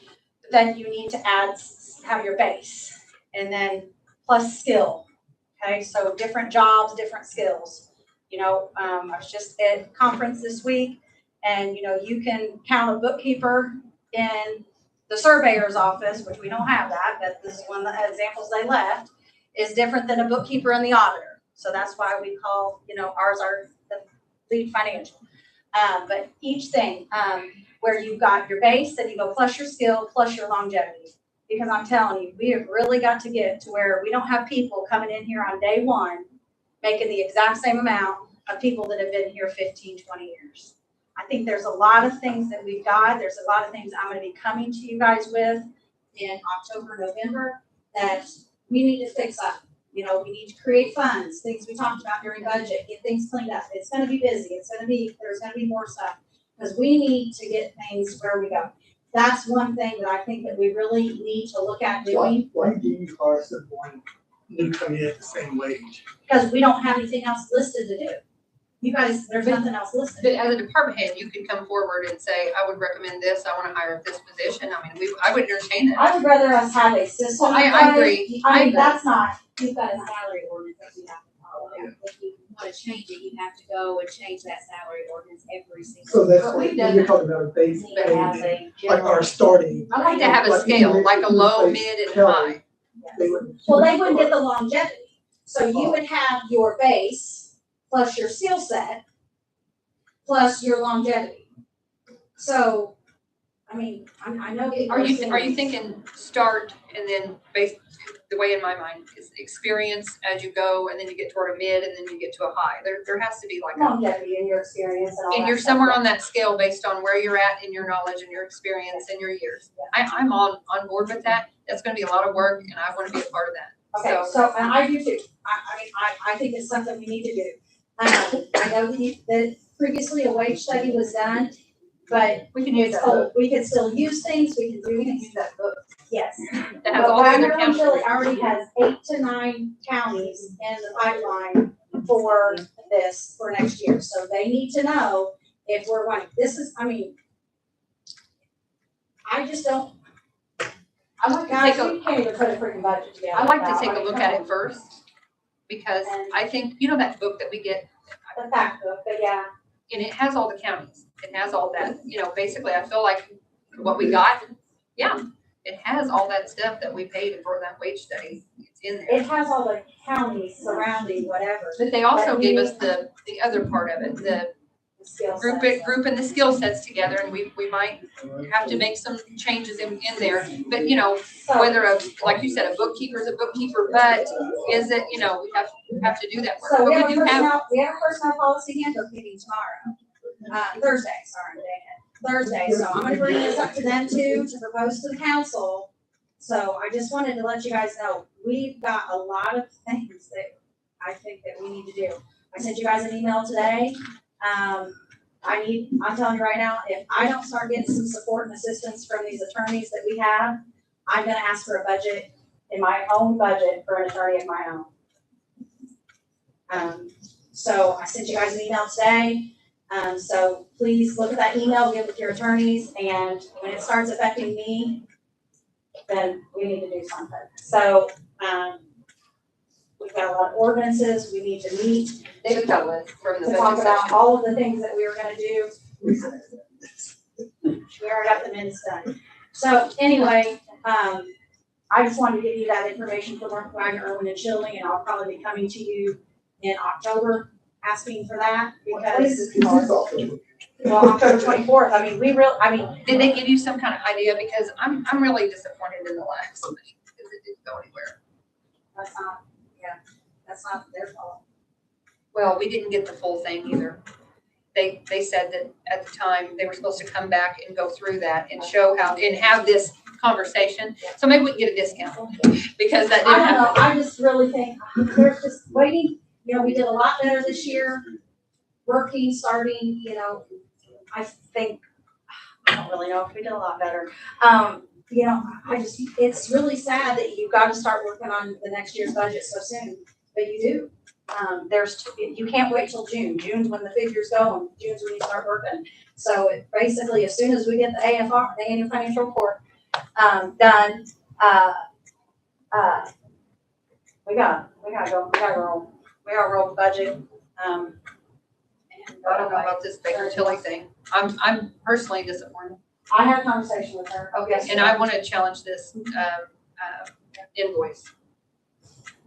Then you need to have your base and then plus skill. Okay, so different jobs, different skills. You know, I was just at a conference this week and, you know, you can count a bookkeeper in the surveyor's office, which we don't have that, but this is one of the examples they left, is different than a bookkeeper and the auditor. So that's why we call, you know, ours are the lead financial. But each thing, where you've got your base, then you go plus your skill, plus your longevity. Because I'm telling you, we have really got to get to where we don't have people coming in here on day one making the exact same amount of people that have been here 15, 20 years. I think there's a lot of things that we've got. There's a lot of things I'm going to be coming to you guys with in October, November that we need to fix up. You know, we need to create funds, things we talked about during budget, get things cleaned up. It's going to be busy. There's going to be more stuff because we need to get things where we go. That's one thing that I think that we really need to look at doing. Why do you hire someone new coming in at the same wage? Because we don't have anything else listed to do. You guys, there's nothing else listed. But as a department head, you could come forward and say, I would recommend this, I wanna hire this position, I mean, I would entertain that. I would rather us have a system. Well, I agree. I mean, agree. that's not, you've got a salary ordinance that you have to follow. If you want to change it, you have to go and change that salary ordinance every single. So that's But what we've done you're that. talking about, a base It pay, has a like our general. starting. I like to have a Like scale, even like a if you low, replace mid, and Kelly, high. They wouldn't. Well, they wouldn't get the longevity. So you would have your base plus your skill set plus your longevity. So, I mean, I know. Are you thinking start and then the way in my mind is experience as you go and then you get toward a mid and then you get to a high? There has to be like a, Longevity in your experience and all that. and you're stuff. somewhere on that scale based on where you're at in your knowledge and your experience and your years. I'm on board with that. That's gonna be a lot of work and I wanna be a part of that. Okay, so, and I do too. I think it's something we need to do. I know that previously a wage study was done, but We can use it's that. old. We can still use things, we can do things. Use that book. Yes. That has But all the other Wagner and counties. Shilling already has 8 to 9 counties in the pipeline for this for next year. So they need to know if we're running. This is, I mean, I just don't. I like to Guys, take a, we can't even put a freaking budget together. I like to without, take a look at come it first because I think, you know, that book that we get on, the fact book, but yeah. and it has all the counties. It has all that, you know, basically I feel like what we got, yeah, it has all that stuff that we paid for that wage study. It's in there. It has all the counties surrounding whatever. But they also But gave we- us the other part of it, the skill grouping sets. the skill sets together, and we might have to make some changes in there. But, you know, So, whether like you said, a bookkeeper is a bookkeeper, but is it, you know, we have to do that work. so But we have we a do have, personnel policy handbook meeting tomorrow, Thursday, sorry, Thursday, so I'm gonna bring this up to them too, to propose to the council. So I just wanted to let you guys know, we've got a lot of things that I think that we need to do. I sent you guys an email today. I'm telling you right now, if I don't start getting some support and assistance from these attorneys that we have, I'm gonna ask for a budget, in my own budget, for an attorney of my own. So I sent you guys an email today. So please look at that email, get with your attorneys, and when it starts affecting me, then we need to do something. So, we've got a lot of ordinances, we need to meet David got a list from the to talk budget about session. all of the things that we were gonna do. We already got the minutes done. So anyway, I just wanted to give you that information for Mark Wagner, Irwin and Schilling, and I'll probably be coming to you in October asking for that because, well, October 24th, I mean, Did they give you some kind of idea? Because I'm really disappointed in the last one, because it didn't go anywhere. that's not their fault. Well, we didn't get the full thing either. They said that at the time, they were supposed to come back and go through that and show how, and have this conversation. So maybe we can get a discount, because that I didn't don't know, happen. I just really think there's just waiting, you know, we did a lot better this year, working, starting, you know, I think, I don't really know if we did a lot better. You know, it's really sad that you've got to start working on the next year's budget so soon, but you do. You can't wait till June. June's when the figures go, and June's when you start working. So basically, as soon as we get the AFR, the annual financial report, done, we gotta roll the budget. I don't know about this Baker Tilly thing. I'm personally disappointed. I had a conversation with her. Okay, and I want to challenge this, invoice.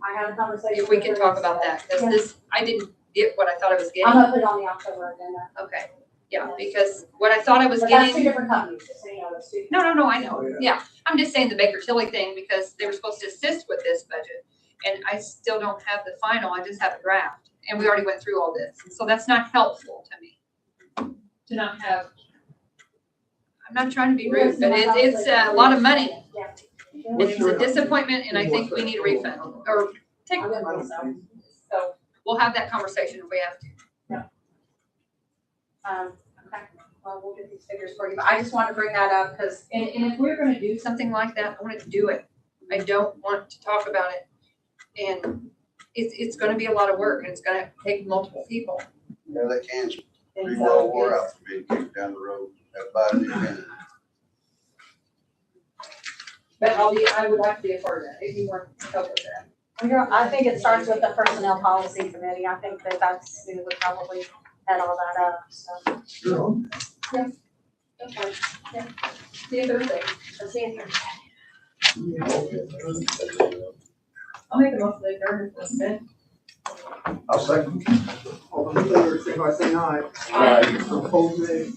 I had a conversation. If we with can her talk about yesterday. that, because this, I didn't get what I thought I was I'm getting. gonna put it on the October agenda. Okay, yeah, because what I thought I was But that's two getting. different companies, just so you know, those two. No, I know. Yeah, I'm just saying the Baker Tilly thing, because they were supposed to assist with this budget. And I still don't have the final, I just have a draft. And we already went through all this. So that's not helpful to me. To not have. I'm not tryring to be rude, but it's a lot of money. Yeah. It's a disappointment, and I think we need a refund, or take the money. So we'll have that conversation if we have to. Okay, well, we'll get these figures for you, but I just wanted to bring that up, because, And if we're gonna do something like that, I want to do it. I don't want to talk about it. And it's gonna be a lot of work, and it's gonna take multiple people. Yeah, that can's pretty well wore out from being kicked down the road. Everybody, But I would like to be a part of that, if you want to help with that. I think it starts with the personnel policy committee. I think that's who would probably head all that up, so. Sure. Okay. Yeah. See you Thursday. I'll see you Thursday. I'll make a motion to adjourn. I'll second. All in favor, signify by saying aye. Aye. Opposed, nay.